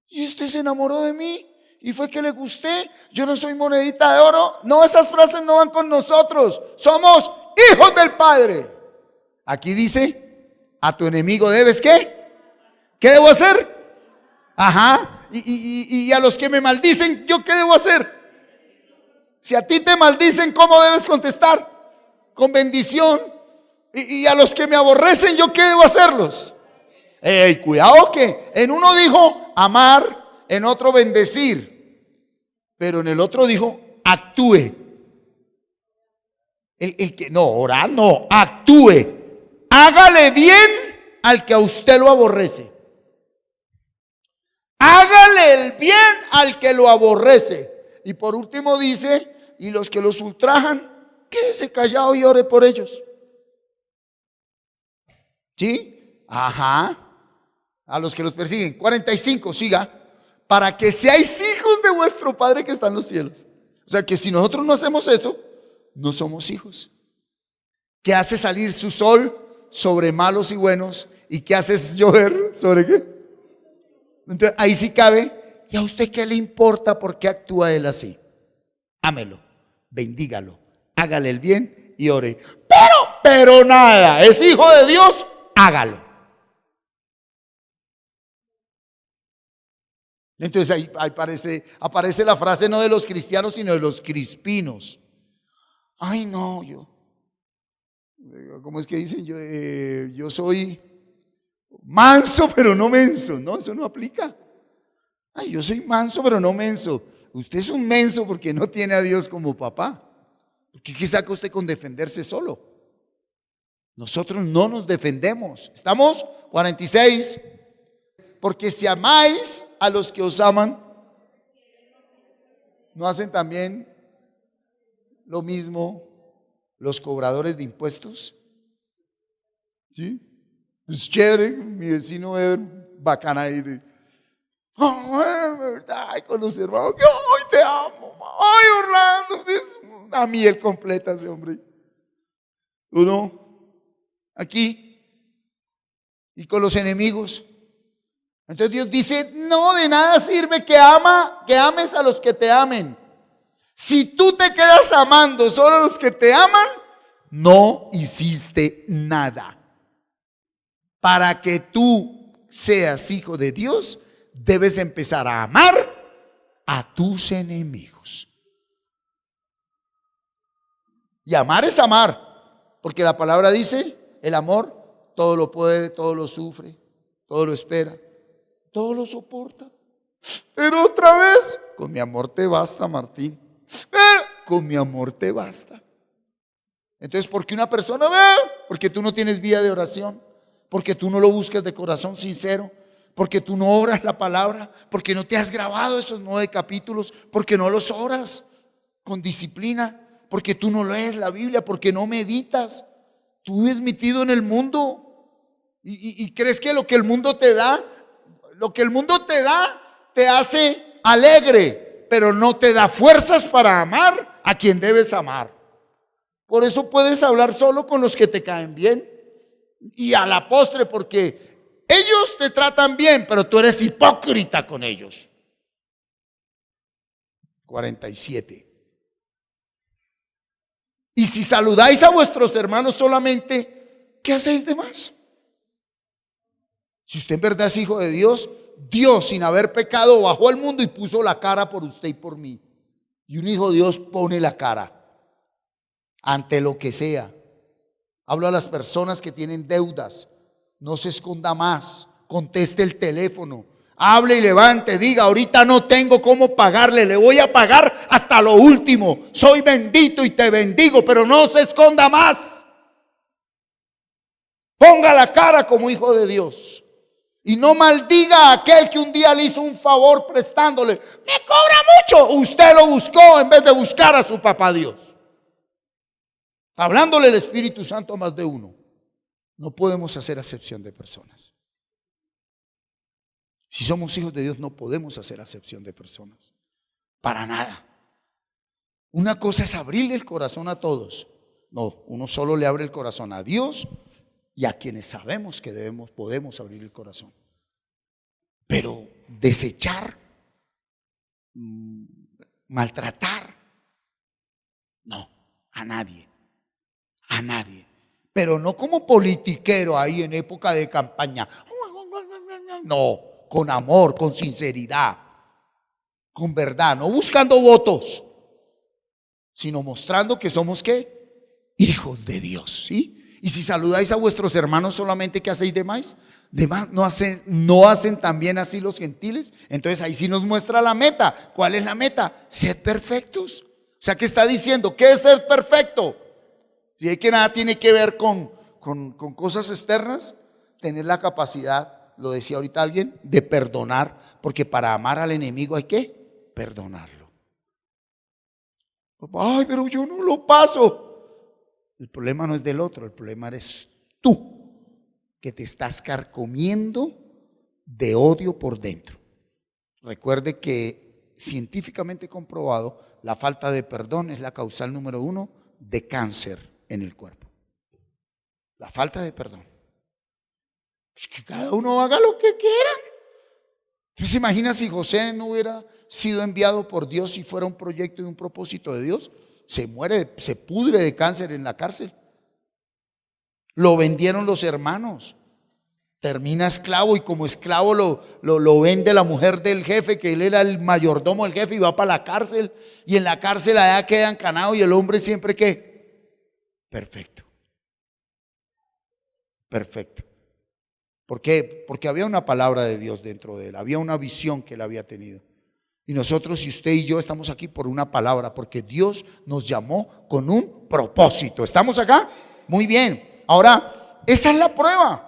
[SPEAKER 1] Y usted se enamoró de mí y fue que le gusté. Yo no soy monedita de oro. No, esas frases no van con nosotros. Somos hijos del Padre. Aquí dice: a tu enemigo debes ¿qué? ¿Qué debo hacer? Ajá. Y a los que me maldicen, ¿yo qué debo hacer? Si a ti te maldicen, ¿cómo debes contestar? Con bendición. Y a los que me aborrecen, ¿yo qué debo hacerlos? Cuidado que en uno dijo amar, en otro bendecir, pero en el otro dijo actúe. El que no, orar no, actúe. Hágale bien al que a usted lo aborrece. Hágale el bien al que lo aborrece. Y por último dice: y los que los ultrajan, quédese callado y ore por ellos. ¿Sí? Ajá. A los que los persiguen. 45, siga. Para que seáis hijos de vuestro Padre que está en los cielos. O sea que si nosotros no hacemos eso, no somos hijos. Que hace salir su sol sobre malos y buenos. ¿Y qué hace llover sobre qué? Entonces ahí sí cabe. ¿Y a usted qué le importa por qué actúa él así? Ámelo, bendígalo, hágale el bien y ore. Pero nada, es hijo de Dios, hágalo. Entonces ahí aparece la frase no de los cristianos, sino de los crispinos. Ay, no, ¿cómo es que dicen? Yo soy manso, pero no menso. No, eso no aplica. Ay, yo soy manso, pero no menso. Usted es un menso porque no tiene a Dios como papá. Porque ¿qué saca usted con defenderse solo? Nosotros no nos defendemos. ¿Estamos? 46. Porque si amáis a los que os aman, ¿no hacen también lo mismo los cobradores de impuestos? ¿Sí? Es chévere, mi vecino es bacana ahí. Ay, con los hermanos, yo hoy te amo. Ay, Orlando, es una miel completa ese hombre. Uno, aquí, y con los enemigos. Entonces Dios dice, no, de nada sirve que ames a los que te amen. Si tú te quedas amando solo a los que te aman, no hiciste nada. Para que tú seas hijo de Dios, debes empezar a amar a tus enemigos. Y amar es amar, porque la palabra dice, el amor todo lo puede, todo lo sufre, todo lo espera, todo lo soporta. Pero otra vez, con mi amor te basta, Martín. Con mi amor te basta. Entonces, ¿por qué una persona ve? Porque tú no tienes vida de oración, porque tú no lo buscas de corazón sincero, porque tú no oras la palabra, porque no te has grabado esos 9 capítulos, porque no los oras con disciplina, porque tú no lees la Biblia, porque no meditas. Tú vives metido en el mundo y crees que lo que el mundo te da, te hace alegre, pero no te da fuerzas para amar a quien debes amar. Por eso puedes hablar solo con los que te caen bien y a la postre, porque ellos te tratan bien, pero tú eres hipócrita con ellos. 47. Y si saludáis a vuestros hermanos solamente, ¿qué hacéis de más? Si usted en verdad es hijo de Dios, Dios sin haber pecado bajó al mundo y puso la cara por usted y por mí. Y un hijo de Dios pone la cara ante lo que sea. Hablo a las personas que tienen deudas. No se esconda más. Conteste el teléfono. Hable y levante. Diga, ahorita no tengo cómo pagarle. Le voy a pagar hasta lo último. Soy bendito y te bendigo, pero no se esconda más. Ponga la cara como hijo de Dios. Y no maldiga a aquel que un día le hizo un favor prestándole. Me cobra mucho. Usted lo buscó en vez de buscar a su papá Dios. Hablándole el Espíritu Santo a más de uno. No podemos hacer acepción de personas. Si somos hijos de Dios, no podemos hacer acepción de personas. Para nada. Una cosa es abrirle el corazón a todos. No, uno solo le abre el corazón a Dios y a quienes sabemos que podemos abrir el corazón. Pero desechar, maltratar, no, a nadie. A nadie. Pero no como politiquero ahí en época de campaña. No, con amor, con sinceridad, con verdad, no buscando votos, sino mostrando que somos ¿qué? Hijos de Dios, ¿sí? Y si saludáis a vuestros hermanos solamente, ¿qué hacéis de más? ¿No hacen también así los gentiles? Entonces ahí sí nos muestra la meta. ¿Cuál es la meta? Sed perfectos. O sea, ¿qué está diciendo? ¿Qué es ser perfecto? Si hay que nada tiene que ver con cosas externas, tener la capacidad, lo decía ahorita alguien, de perdonar, porque para amar al enemigo hay que perdonarlo. Ay, pero yo no lo paso. El problema no es del otro, el problema eres tú. que te estás carcomiendo de odio por dentro. Recuerde que científicamente comprobado, la falta de perdón es la causal número 1 de cáncer en el cuerpo. La falta de perdón. Pues que cada uno haga lo que quiera. ¿Usted se imagina si José no hubiera sido enviado por Dios y fuera un proyecto y un propósito de Dios? Se muere, se pudre de cáncer en la cárcel. Lo vendieron los hermanos. Termina esclavo y como esclavo lo vende la mujer del jefe, que él era el mayordomo del jefe, y va para la cárcel. Y en la cárcel allá queda encanado y el hombre siempre ¿qué? Perfecto. Perfecto. ¿Por qué? Porque había una palabra de Dios dentro de él, había una visión que él había tenido. Y nosotros, y usted y yo, estamos aquí por una palabra, porque Dios nos llamó con un propósito. ¿Estamos acá? Muy bien. Ahora, esa es la prueba.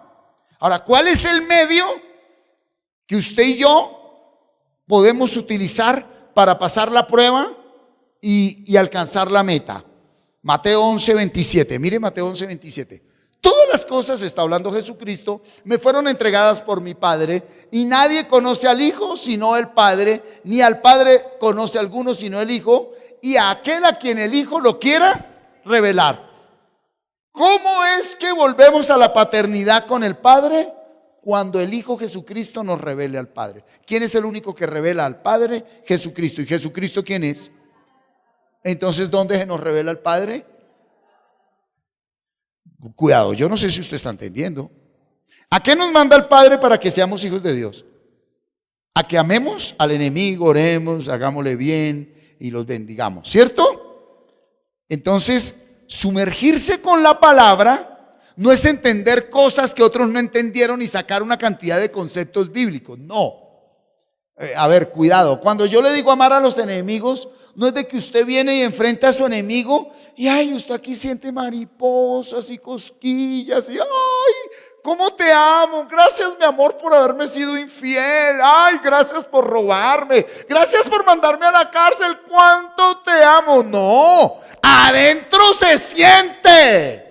[SPEAKER 1] Ahora, ¿cuál es el medio que usted y yo podemos utilizar para pasar la prueba y alcanzar la meta? Mateo 11:27. Mire Mateo 11:27. Todas las cosas, está hablando Jesucristo, me fueron entregadas por mi Padre, y nadie conoce al Hijo sino el Padre, ni al Padre conoce a alguno sino el Hijo, y a aquel a quien el Hijo lo quiera revelar. ¿Cómo es que volvemos a la paternidad con el Padre? Cuando el Hijo Jesucristo nos revele al Padre. ¿Quién es el único que revela al Padre? Jesucristo. ¿Y Jesucristo quién es? Entonces, ¿dónde se nos revela al Padre? Cuidado, yo no sé si usted está entendiendo. ¿A qué nos manda el Padre para que seamos hijos de Dios? A que amemos al enemigo, oremos, hagámosle bien y los bendigamos, ¿cierto? Entonces, sumergirse con la palabra no es entender cosas que otros no entendieron y sacar una cantidad de conceptos bíblicos, no. A ver, cuidado, cuando yo le digo amar a los enemigos, no es de que usted viene y enfrenta a su enemigo y ay, usted aquí siente mariposas y cosquillas y ay, ¿cómo te amo? Gracias, mi amor, por haberme sido infiel. Ay, gracias por robarme. Gracias por mandarme a la cárcel. ¿Cuánto te amo? No, adentro se siente.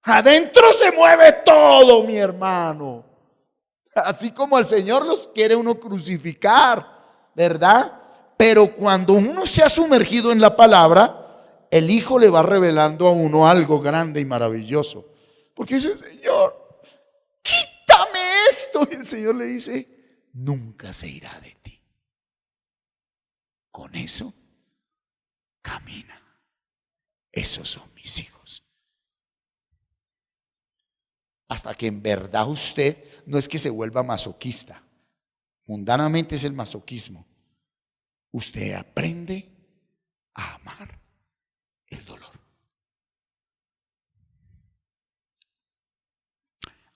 [SPEAKER 1] Adentro se mueve todo, mi hermano. Así como al Señor los quiere uno crucificar, ¿verdad? Pero cuando uno se ha sumergido en la palabra, el Hijo le va revelando a uno algo grande y maravilloso. Porque dice, Señor, quítame esto. Y el Señor le dice, nunca se irá de ti. Con eso, camina. Esos son mis hijos. Hasta que en verdad usted no es que se vuelva masoquista. Mundanamente es el masoquismo. Usted aprende a amar el dolor.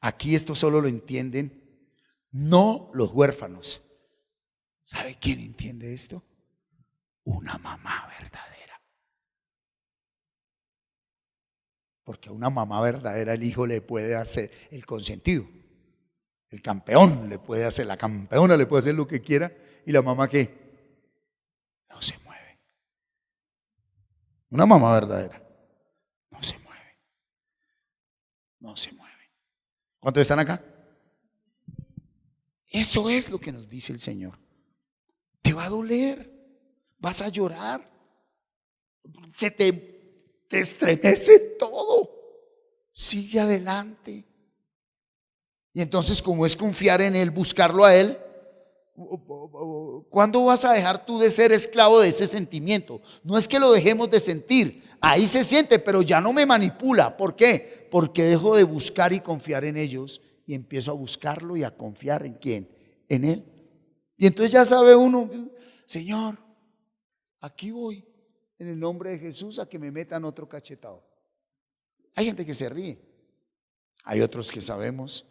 [SPEAKER 1] Aquí esto solo lo entienden no los huérfanos. ¿Sabe quién entiende esto? Una mamá verdadera. Porque a una mamá verdadera el hijo le puede hacer el consentido. El campeón le puede hacer, la campeona le puede hacer lo que quiera. ¿Y la mamá qué? No se mueve. Una mamá verdadera no se mueve. No se mueve. ¿Cuántos están acá? Eso es lo que nos dice el Señor. Te va a doler. Vas a llorar. Se te estremece todo. Sigue adelante. Y entonces, como es confiar en Él, buscarlo a Él, ¿cuándo vas a dejar tú de ser esclavo de ese sentimiento? No es que lo dejemos de sentir, ahí se siente, pero ya no me manipula. ¿Por qué? Porque dejo de buscar y confiar en ellos y empiezo a buscarlo y a confiar ¿en quién? En Él. Y entonces ya sabe uno, Señor, aquí voy en el nombre de Jesús a que me metan otro cachetado. Hay gente que se ríe, hay otros que sabemos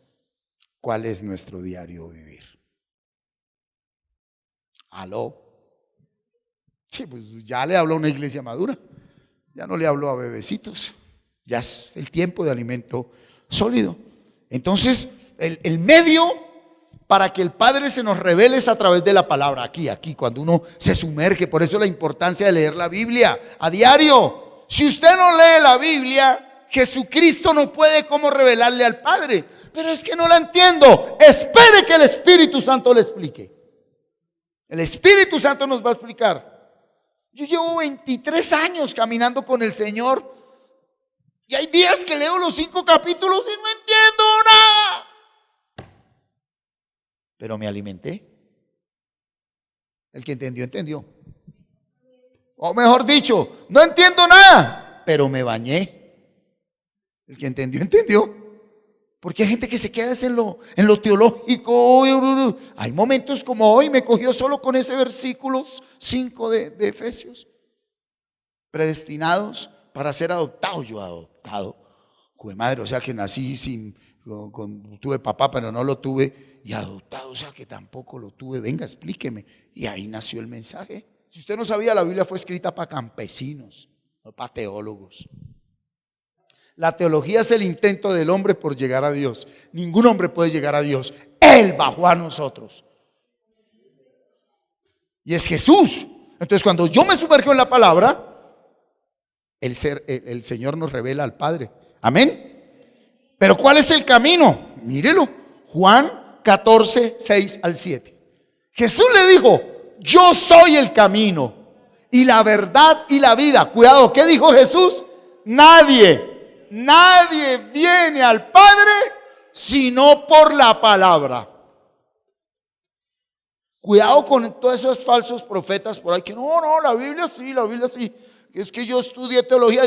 [SPEAKER 1] cuál es nuestro diario vivir. ¿Aló? Sí, pues ya le hablo a una iglesia madura, ya no le hablo a bebecitos, ya es el tiempo de alimento sólido. Entonces, el medio para que el Padre se nos revele es a través de la palabra, aquí, cuando uno se sumerge. Por eso la importancia de leer la Biblia a diario. Si usted no lee la Biblia, Jesucristo no puede como revelarle al Padre. Pero es que no la entiendo. Espere que el Espíritu Santo le explique. El Espíritu Santo nos va a explicar. Yo llevo 23 años caminando con el Señor y hay días que leo los 5 capítulos y no entiendo nada. Pero me alimenté. El que entendió, entendió. O mejor dicho, no entiendo nada, pero me bañé. El que entendió, entendió. Porque hay gente que se queda en lo teológico. Hay momentos como hoy, me cogió solo con ese versículo 5 de Efesios. Predestinados para ser adoptados. Yo adoptado. Jue madre, o sea que nací tuve papá, pero no lo tuve. Y adoptado, o sea que tampoco lo tuve. Venga, explíqueme. Y ahí nació el mensaje. Si usted no sabía, la Biblia fue escrita para campesinos, no para teólogos. La teología es el intento del hombre por llegar a Dios. Ningún hombre puede llegar a Dios. Él bajó a nosotros. Y es Jesús. Entonces cuando yo me sumerjo en la palabra, el Señor nos revela al Padre. Amén. Pero ¿cuál es el camino? Mírelo. Juan 14, 6 al 7. Jesús le dijo: yo soy el camino y la verdad y la vida. Cuidado, ¿qué dijo Jesús? Nadie viene al Padre sino por la palabra. Cuidado con todos esos falsos profetas por ahí que no, la Biblia sí. Es que yo estudié teología.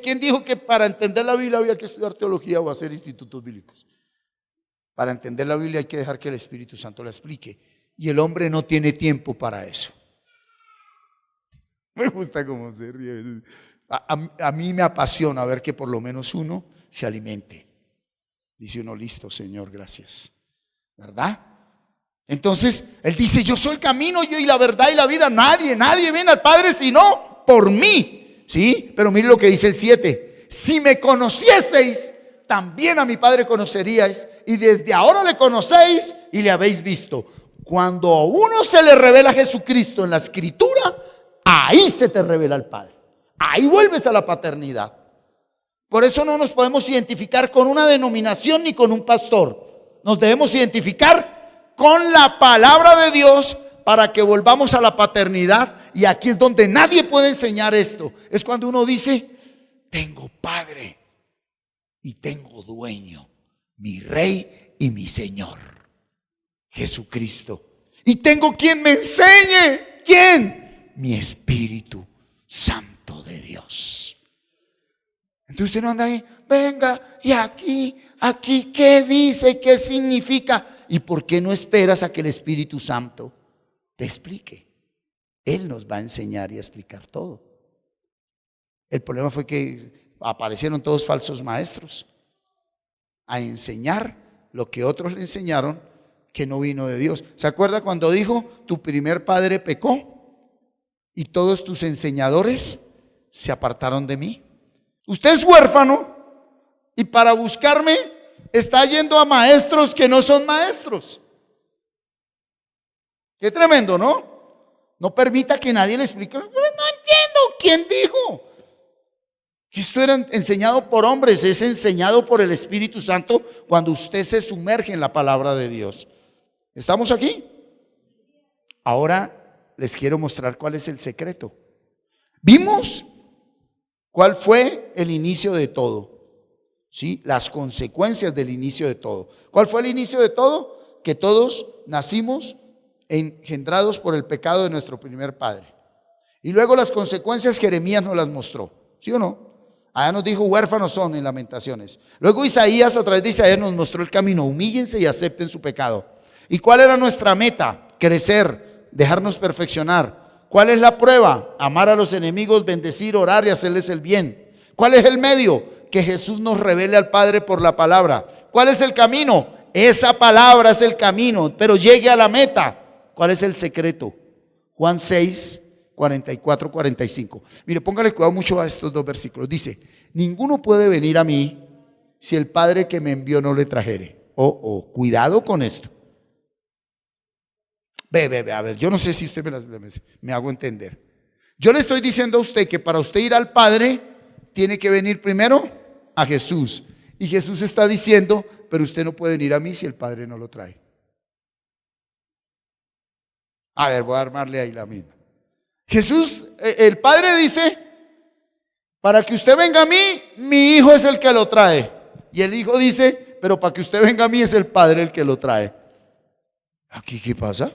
[SPEAKER 1] ¿Quién dijo que para entender la Biblia había que estudiar teología o hacer institutos bíblicos? Para entender la Biblia hay que dejar que el Espíritu Santo la explique. Y el hombre no tiene tiempo para eso. Me gusta cómo se ríe. A mí me apasiona ver que por lo menos uno se alimente. Dice uno: listo, Señor, gracias. ¿Verdad? Entonces, Él dice: yo soy el camino, yo y la verdad y la vida. Nadie viene al Padre sino por mí. ¿Sí? Pero mire lo que dice el 7. Si me conocieseis, también a mi Padre conoceríais. Y desde ahora le conocéis y le habéis visto. Cuando a uno se le revela Jesucristo en la Escritura, ahí se te revela el Padre. Ahí vuelves a la paternidad. Por eso no nos podemos identificar con una denominación ni con un pastor. Nos debemos identificar con la palabra de Dios para que volvamos a la paternidad. Y aquí es donde nadie puede enseñar esto. Es cuando uno dice: tengo Padre y tengo dueño, mi Rey y mi Señor, Jesucristo. Y tengo quien me enseñe. ¿Quién? Mi Espíritu Santo de Dios. Entonces usted no anda ahí: venga, y aquí, ¿qué dice? ¿Qué significa? ¿Y por qué no esperas a que el Espíritu Santo te explique? Él nos va a enseñar y a explicar todo. El problema fue que aparecieron todos falsos maestros a enseñar lo que otros le enseñaron, que no vino de Dios. ¿Se acuerda cuando dijo: tu primer padre pecó y todos tus enseñadores se apartaron de mí? Usted es huérfano y para buscarme está yendo a maestros que no son maestros. Qué tremendo, ¿no? No permita que nadie le explique. No entiendo. ¿Quién dijo que esto era enseñado por hombres? Es enseñado por el Espíritu Santo cuando usted se sumerge en la palabra de Dios. ¿Estamos aquí? Ahora les quiero mostrar cuál es el secreto. Vimos cuál fue el inicio de todo, ¿sí? Las consecuencias del inicio de todo. ¿Cuál fue el inicio de todo? Que todos nacimos engendrados por el pecado de nuestro primer padre. Y luego las consecuencias Jeremías nos las mostró, ¿sí o no? Allá nos dijo: huérfanos son en Lamentaciones. Luego Isaías, a través de Isaías, nos mostró el camino: humíllense y acepten su pecado. ¿Y cuál era nuestra meta? Crecer, dejarnos perfeccionar. ¿Cuál es la prueba? Amar a los enemigos, bendecir, orar y hacerles el bien. ¿Cuál es el medio? Que Jesús nos revele al Padre por la palabra. ¿Cuál es el camino? Esa palabra es el camino, pero llegue a la meta. ¿Cuál es el secreto? Juan 6, 44, 45. Mire, póngale cuidado mucho a estos dos versículos. Dice: ninguno puede venir a mí si el Padre que me envió no le trajere. Cuidado con esto. A ver, yo no sé si usted me hago entender. Yo le estoy diciendo a usted que para usted ir al Padre tiene que venir primero a Jesús. Y Jesús está diciendo, pero usted no puede venir a mí si el Padre no lo trae. A ver, voy a armarle ahí la misma. Jesús, el Padre dice, para que usted venga a mí, mi Hijo es el que lo trae. Y el Hijo dice, pero para que usted venga a mí es el Padre el que lo trae. ¿Aquí qué pasa?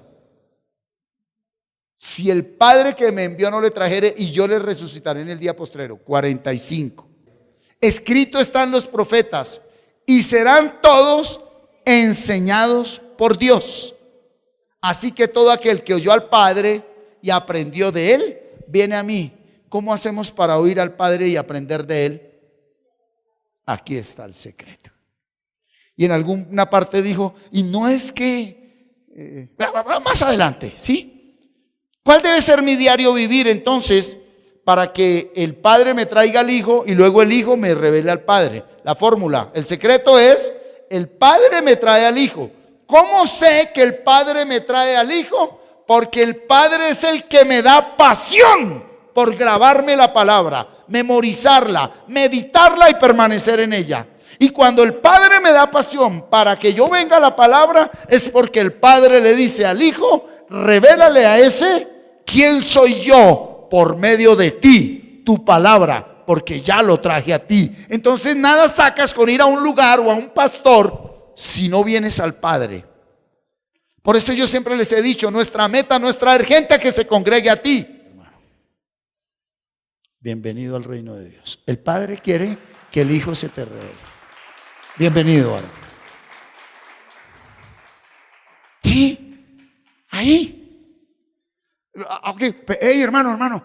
[SPEAKER 1] Si el Padre que me envió no le trajere, y yo le resucitaré en el día postrero. 45. Escrito están los profetas, y serán todos enseñados por Dios. Así que todo aquel que oyó al Padre y aprendió de él, viene a mí. ¿Cómo hacemos para oír al Padre y aprender de él? Aquí está el secreto. Y en alguna parte dijo, y no es que, más adelante, ¿sí? ¿Cuál debe ser mi diario vivir entonces para que el Padre me traiga al Hijo y luego el Hijo me revele al Padre? La fórmula, el secreto es, el Padre me trae al Hijo. ¿Cómo sé que el Padre me trae al Hijo? Porque el Padre es el que me da pasión por grabarme la palabra, memorizarla, meditarla y permanecer en ella. Y cuando el Padre me da pasión para que yo venga a la palabra, es porque el Padre le dice al Hijo, revélale a ese quién soy yo por medio de ti, tu palabra, porque ya lo traje a ti. Entonces nada sacas con ir a un lugar o a un pastor si no vienes al Padre. Por eso yo siempre les he dicho, nuestra meta no es traer gente que se congregue a ti. Bienvenido al reino de Dios. El Padre quiere que el Hijo se te revele. Bienvenido, varón. Sí, ahí. Okay. Hey, hermano.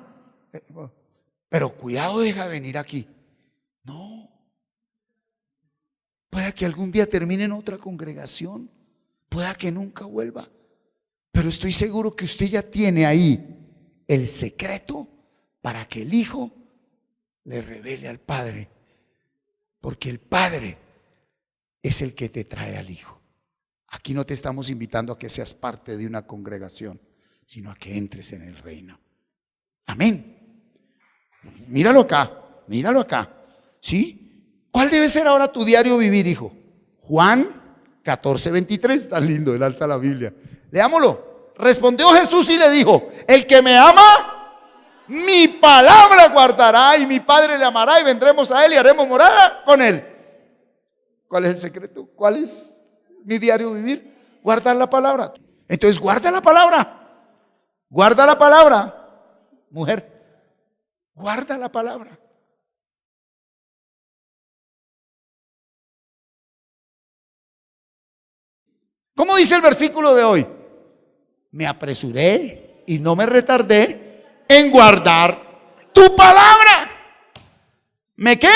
[SPEAKER 1] Pero cuidado, deja de venir aquí. No. Pueda que algún día termine en otra congregación. Pueda que nunca vuelva. Pero estoy seguro que usted ya tiene ahí el secreto para que el Hijo le revele al Padre. Porque el Padre es el que te trae al Hijo. Aquí no te estamos invitando a que seas parte de una congregación, sino a que entres en el reino. Amén. Míralo acá. ¿Sí? ¿Cuál debe ser ahora tu diario vivir, hijo? Juan 14:23, tan lindo, él alza la Biblia. Leámoslo. Respondió Jesús y le dijo, el que me ama, mi palabra guardará, y mi Padre le amará, y vendremos a él y haremos morada con él. ¿Cuál es el secreto? ¿Cuál es mi diario vivir? Guardar la palabra. Entonces guarda la palabra. Guarda la palabra. Mujer, guarda la palabra. ¿Cómo dice el versículo de hoy? Me apresuré y no me retardé en guardar tu palabra. ¿Me qué?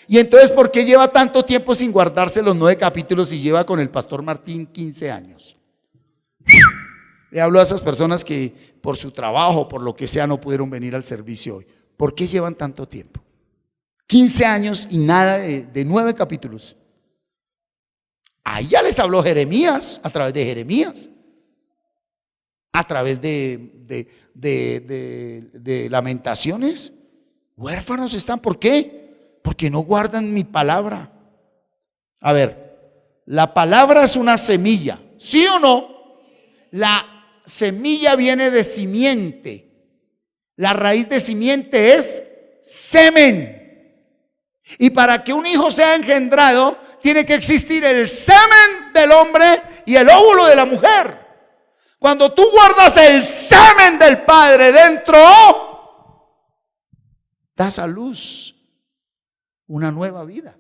[SPEAKER 1] Y entonces, ¿por qué lleva tanto tiempo sin guardarse los 9 capítulos y lleva con el pastor Martín 15 años? Le hablo a esas personas que por su trabajo, por lo que sea, no pudieron venir al servicio hoy. ¿Por qué llevan tanto tiempo? 15 años y nada de 9 capítulos. Ahí ya les habló Jeremías, a través de Jeremías, a través de Lamentaciones. Huérfanos están, ¿por qué? Porque no guardan mi palabra. A ver, la palabra es una semilla, ¿sí o no? La semilla viene de simiente. La raíz de simiente es semen. Y para que un hijo sea engendrado, tiene que existir el semen del hombre y el óvulo de la mujer. Cuando tú guardas el semen del Padre dentro, das a luz una nueva vida.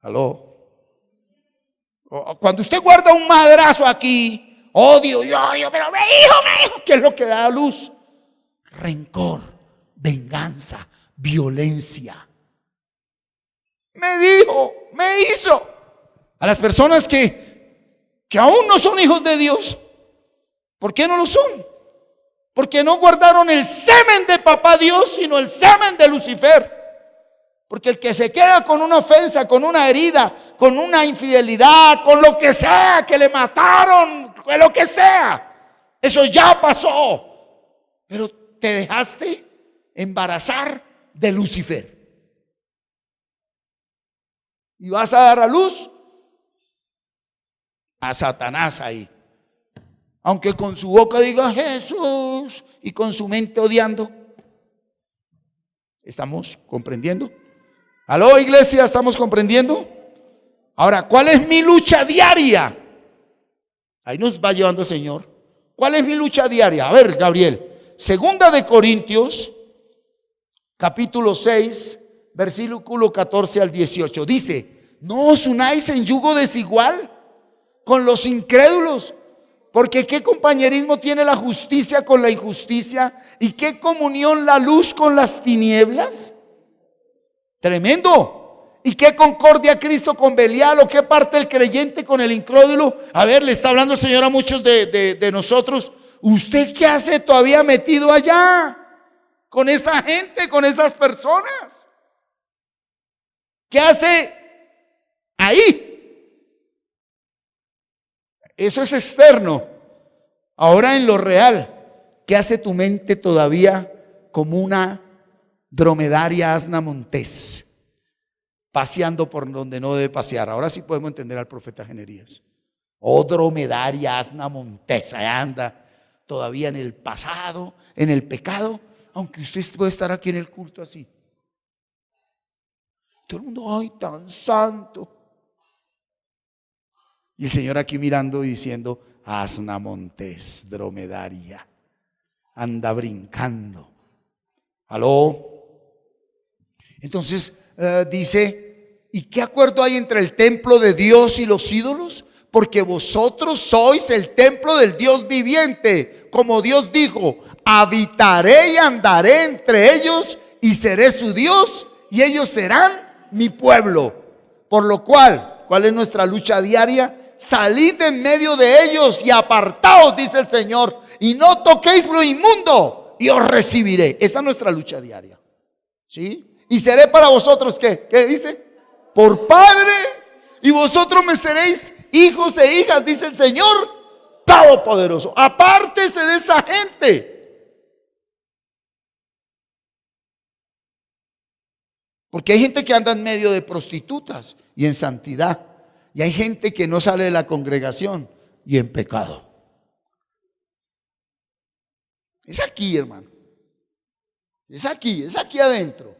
[SPEAKER 1] ¿Aló? Cuando usted guarda un madrazo aquí, odio, pero me dijo, ¿qué es lo que da a luz? Rencor, venganza, violencia. Me dijo, me hizo. A las personas que aún no son hijos de Dios, ¿por qué no lo son? Porque no guardaron el semen de papá Dios, sino el semen de Lucifer. Porque el que se queda con una ofensa, con una herida, con una infidelidad, con lo que sea, que le mataron, con lo que sea, eso ya pasó. pero te dejaste embarazar de Lucifer. Y vas a dar a luz a Satanás ahí. Aunque con su boca diga Jesús y con su mente odiando. ¿Estamos comprendiendo? ¿Aló, iglesia? ¿Estamos comprendiendo? Ahora, ¿cuál es mi lucha diaria? Ahí nos va llevando el Señor. ¿Cuál es mi lucha diaria? A ver, Gabriel. Segunda de Corintios, capítulo 6, versículo 14 al 18. Dice: no os unáis en yugo desigual con los incrédulos, porque ¿qué compañerismo tiene la justicia con la injusticia? ¿Y qué comunión la luz con las tinieblas? Tremendo. ¿Y qué concordia Cristo con Belial? ¿O qué parte el creyente con el incrédulo? A ver, le está hablando el Señor a muchos de nosotros. ¿Usted qué hace todavía metido allá? Con esa gente, con esas personas. ¿Qué hace ahí? Eso es externo. Ahora en lo real, ¿qué hace tu mente todavía como una dromedaria asna montés, paseando por donde no debe pasear? Ahora sí podemos entender al profeta Jeremías. Oh dromedaria asna montés, allá anda todavía en el pasado, en el pecado, aunque usted puede estar aquí en el culto así. Todo el mundo, ay, tan santo. Y el Señor aquí mirando y diciendo: asna montés, dromedaria, anda brincando. ¿Aló? Entonces dice: ¿y qué acuerdo hay entre el templo de Dios y los ídolos? Porque vosotros sois el templo del Dios viviente. Como Dios dijo: habitaré y andaré entre ellos y seré su Dios y ellos serán mi pueblo. Por lo cual, ¿cuál es nuestra lucha diaria? Salid en medio de ellos y apartaos, dice el Señor, y no toquéis lo inmundo y os recibiré. Esa es nuestra lucha diaria. ¿Sí? Y seré para vosotros, ¿qué dice? Por Padre, y vosotros me seréis hijos e hijas, dice el Señor Todopoderoso. Apártese de esa gente. Porque hay gente que anda en medio de prostitutas y en santidad. Y hay gente que no sale de la congregación y en pecado. Es aquí, hermano. Es aquí adentro.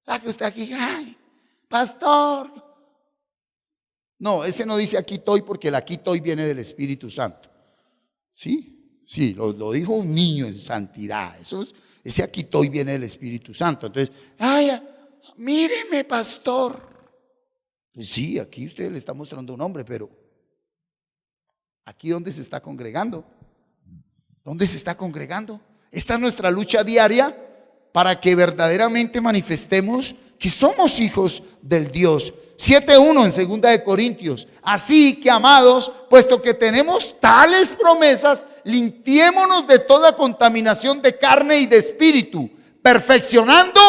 [SPEAKER 1] Saque usted aquí, ay, pastor. No, ese no dice aquí estoy, porque el aquí estoy viene del Espíritu Santo. ¿Sí? Sí, lo dijo un niño en santidad. Ese aquí estoy viene del Espíritu Santo. Entonces, ay, míreme, pastor. Pues sí, aquí usted le está mostrando un hombre, pero aquí ¿dónde se está congregando? ¿Dónde se está congregando? Esta es nuestra lucha diaria para que verdaderamente manifestemos que somos hijos del Dios. 7:1 en segunda de Corintios. Así que, amados, puesto que tenemos tales promesas, limpiémonos de toda contaminación de carne y de espíritu, perfeccionando.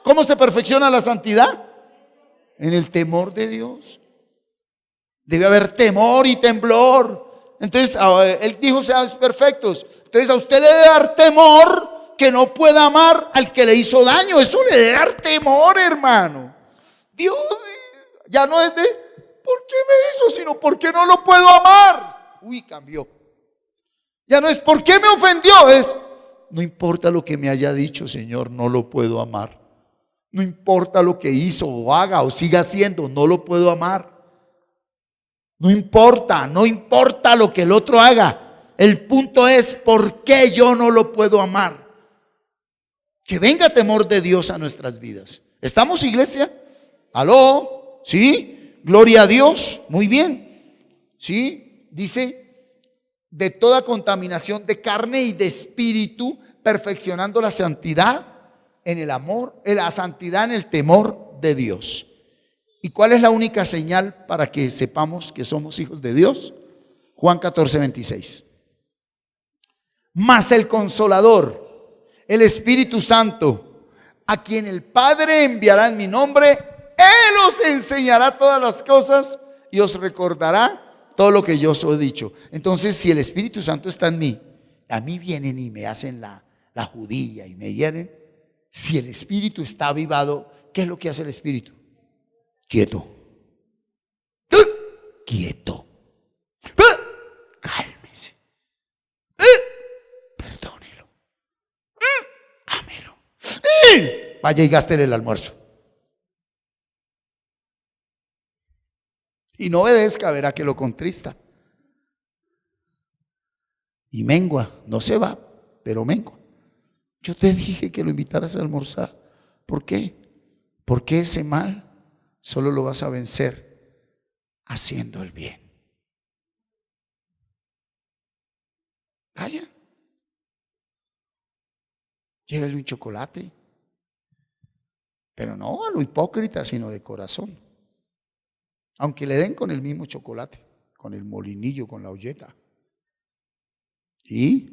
[SPEAKER 1] ¿Cómo se perfecciona la santidad? En el temor de Dios. Debe haber temor y temblor. Entonces él dijo: sean perfectos. Entonces a usted le debe dar temor que no pueda amar al que le hizo daño. Eso le debe dar temor, hermano. Dios ya no es de ¿por qué me hizo? Sino ¿por qué no lo puedo amar? Uy, cambió. Ya no es ¿por qué me ofendió? Es no importa lo que me haya dicho, Señor, no lo puedo amar. No importa lo que hizo o haga o siga haciendo, no lo puedo amar. No importa lo que el otro haga. El punto es ¿por qué yo no lo puedo amar? Que venga temor de Dios a nuestras vidas. ¿Estamos, iglesia? ¿Aló? ¿Sí? Gloria a Dios. Muy bien. ¿Sí? Dice: de toda contaminación de carne y de espíritu, perfeccionando la santidad en el amor, en la santidad en el temor de Dios. ¿Y cuál es la única señal para que sepamos que somos hijos de Dios? Juan 14:26. Mas el Consolador, el Espíritu Santo, a quien el Padre enviará en mi nombre, Él os enseñará todas las cosas y os recordará todo lo que yo os he dicho. Entonces, si el Espíritu Santo está en mí, a mí vienen y me hacen la judía y me hieren, si el espíritu está avivado, ¿qué es lo que hace el espíritu? Quieto. Quieto. Cálmese. Perdónelo. Ámelo. Vaya y gástele el almuerzo. Y no obedezca, verá que lo contrista. Y mengua, no se va, pero mengua. Yo te dije que lo invitaras a almorzar. ¿Por qué? Porque ese mal solo lo vas a vencer haciendo el bien. Vaya. Llévele un chocolate. Pero no a lo hipócrita, sino de corazón. Aunque le den con el mismo chocolate, con el molinillo, con la olleta. ¿Y?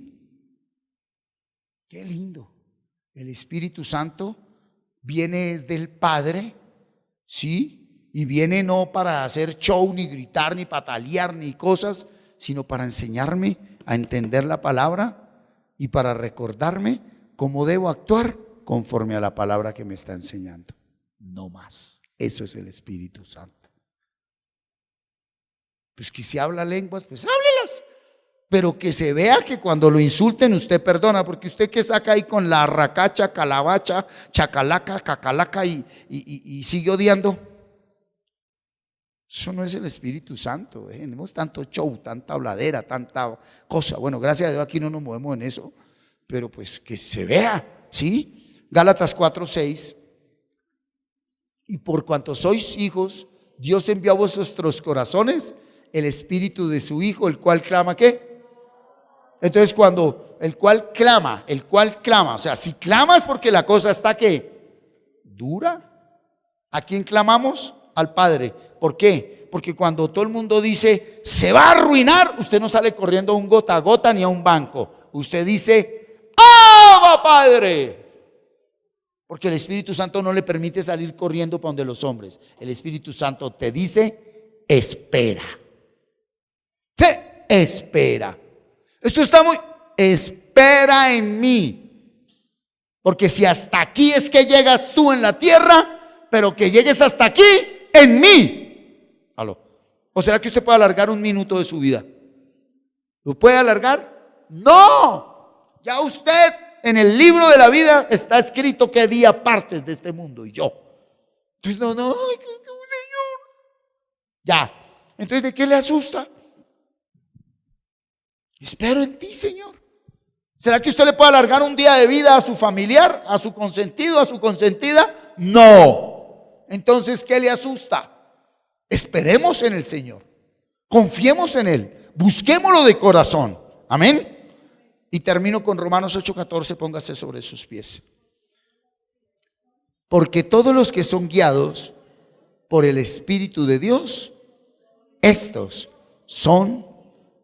[SPEAKER 1] Qué lindo. El Espíritu Santo viene del Padre, ¿sí? Y viene no para hacer show, ni gritar, ni patalear, ni cosas, sino para enseñarme a entender la palabra y para recordarme cómo debo actuar conforme a la palabra que me está enseñando. No más. Eso es el Espíritu Santo. Pues que si habla lenguas, pues háblelas. Pero que se vea que cuando lo insulten usted perdona, porque usted que saca ahí con la racacha, calabacha, chacalaca, cacalaca y sigue odiando. Eso no es el Espíritu Santo. Tenemos tanto show, tanta habladera, tanta cosa. Bueno, gracias a Dios aquí no nos movemos en eso, pero pues que se vea, ¿sí? Gálatas 4:6. Y por cuanto sois hijos, Dios envió a vuestros corazones el Espíritu de su Hijo, el cual clama, ¿qué? Entonces cuando el cual clama, o sea, si clamas porque la cosa está ¿qué? Dura. ¿A quién clamamos? Al Padre. ¿Por qué? Porque cuando todo el mundo dice se va a arruinar, usted no sale corriendo a un gota a gota ni a un banco. Usted dice ¡Abba, Padre! Porque el Espíritu Santo no le permite salir corriendo para donde los hombres. El Espíritu Santo te dice espera. Espera. Esto está muy, espera en mí. Porque si hasta aquí es que llegas tú en la tierra, pero que llegues hasta aquí en mí. ¿Aló? ¿O será que usted puede alargar un minuto de su vida? ¿Lo puede alargar? No. Ya usted en el libro de la vida está escrito qué día partes de este mundo y yo. Entonces no, ay, Señor. Ya. Entonces, ¿de qué le asusta? Espero en ti, Señor. ¿Será que usted le puede alargar un día de vida a su familiar, a su consentido, a su consentida? No. Entonces, ¿qué le asusta? Esperemos en el Señor. Confiemos en Él. Busquémoslo de corazón. Amén. Y termino con Romanos 8:14. Póngase sobre sus pies. Porque todos los que son guiados por el Espíritu de Dios, estos son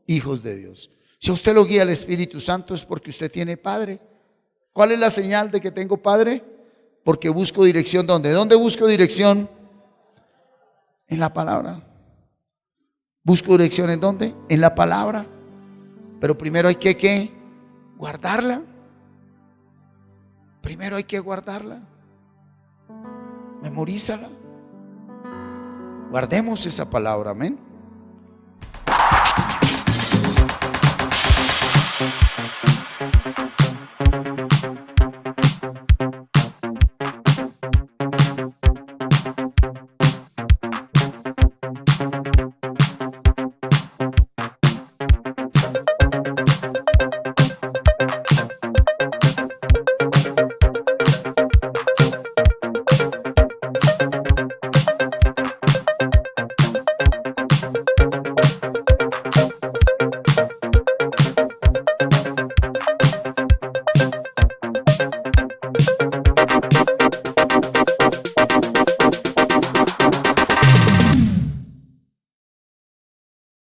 [SPEAKER 1] hijos de Dios. Si a usted lo guía el Espíritu Santo es porque usted tiene Padre. ¿Cuál es la señal de que tengo Padre? Porque busco dirección. ¿Dónde? ¿Dónde busco dirección? En la palabra. ¿Busco dirección en dónde? En la palabra. Pero primero hay que guardarla. Primero hay que guardarla. Memorízala. Guardemos esa palabra, amén.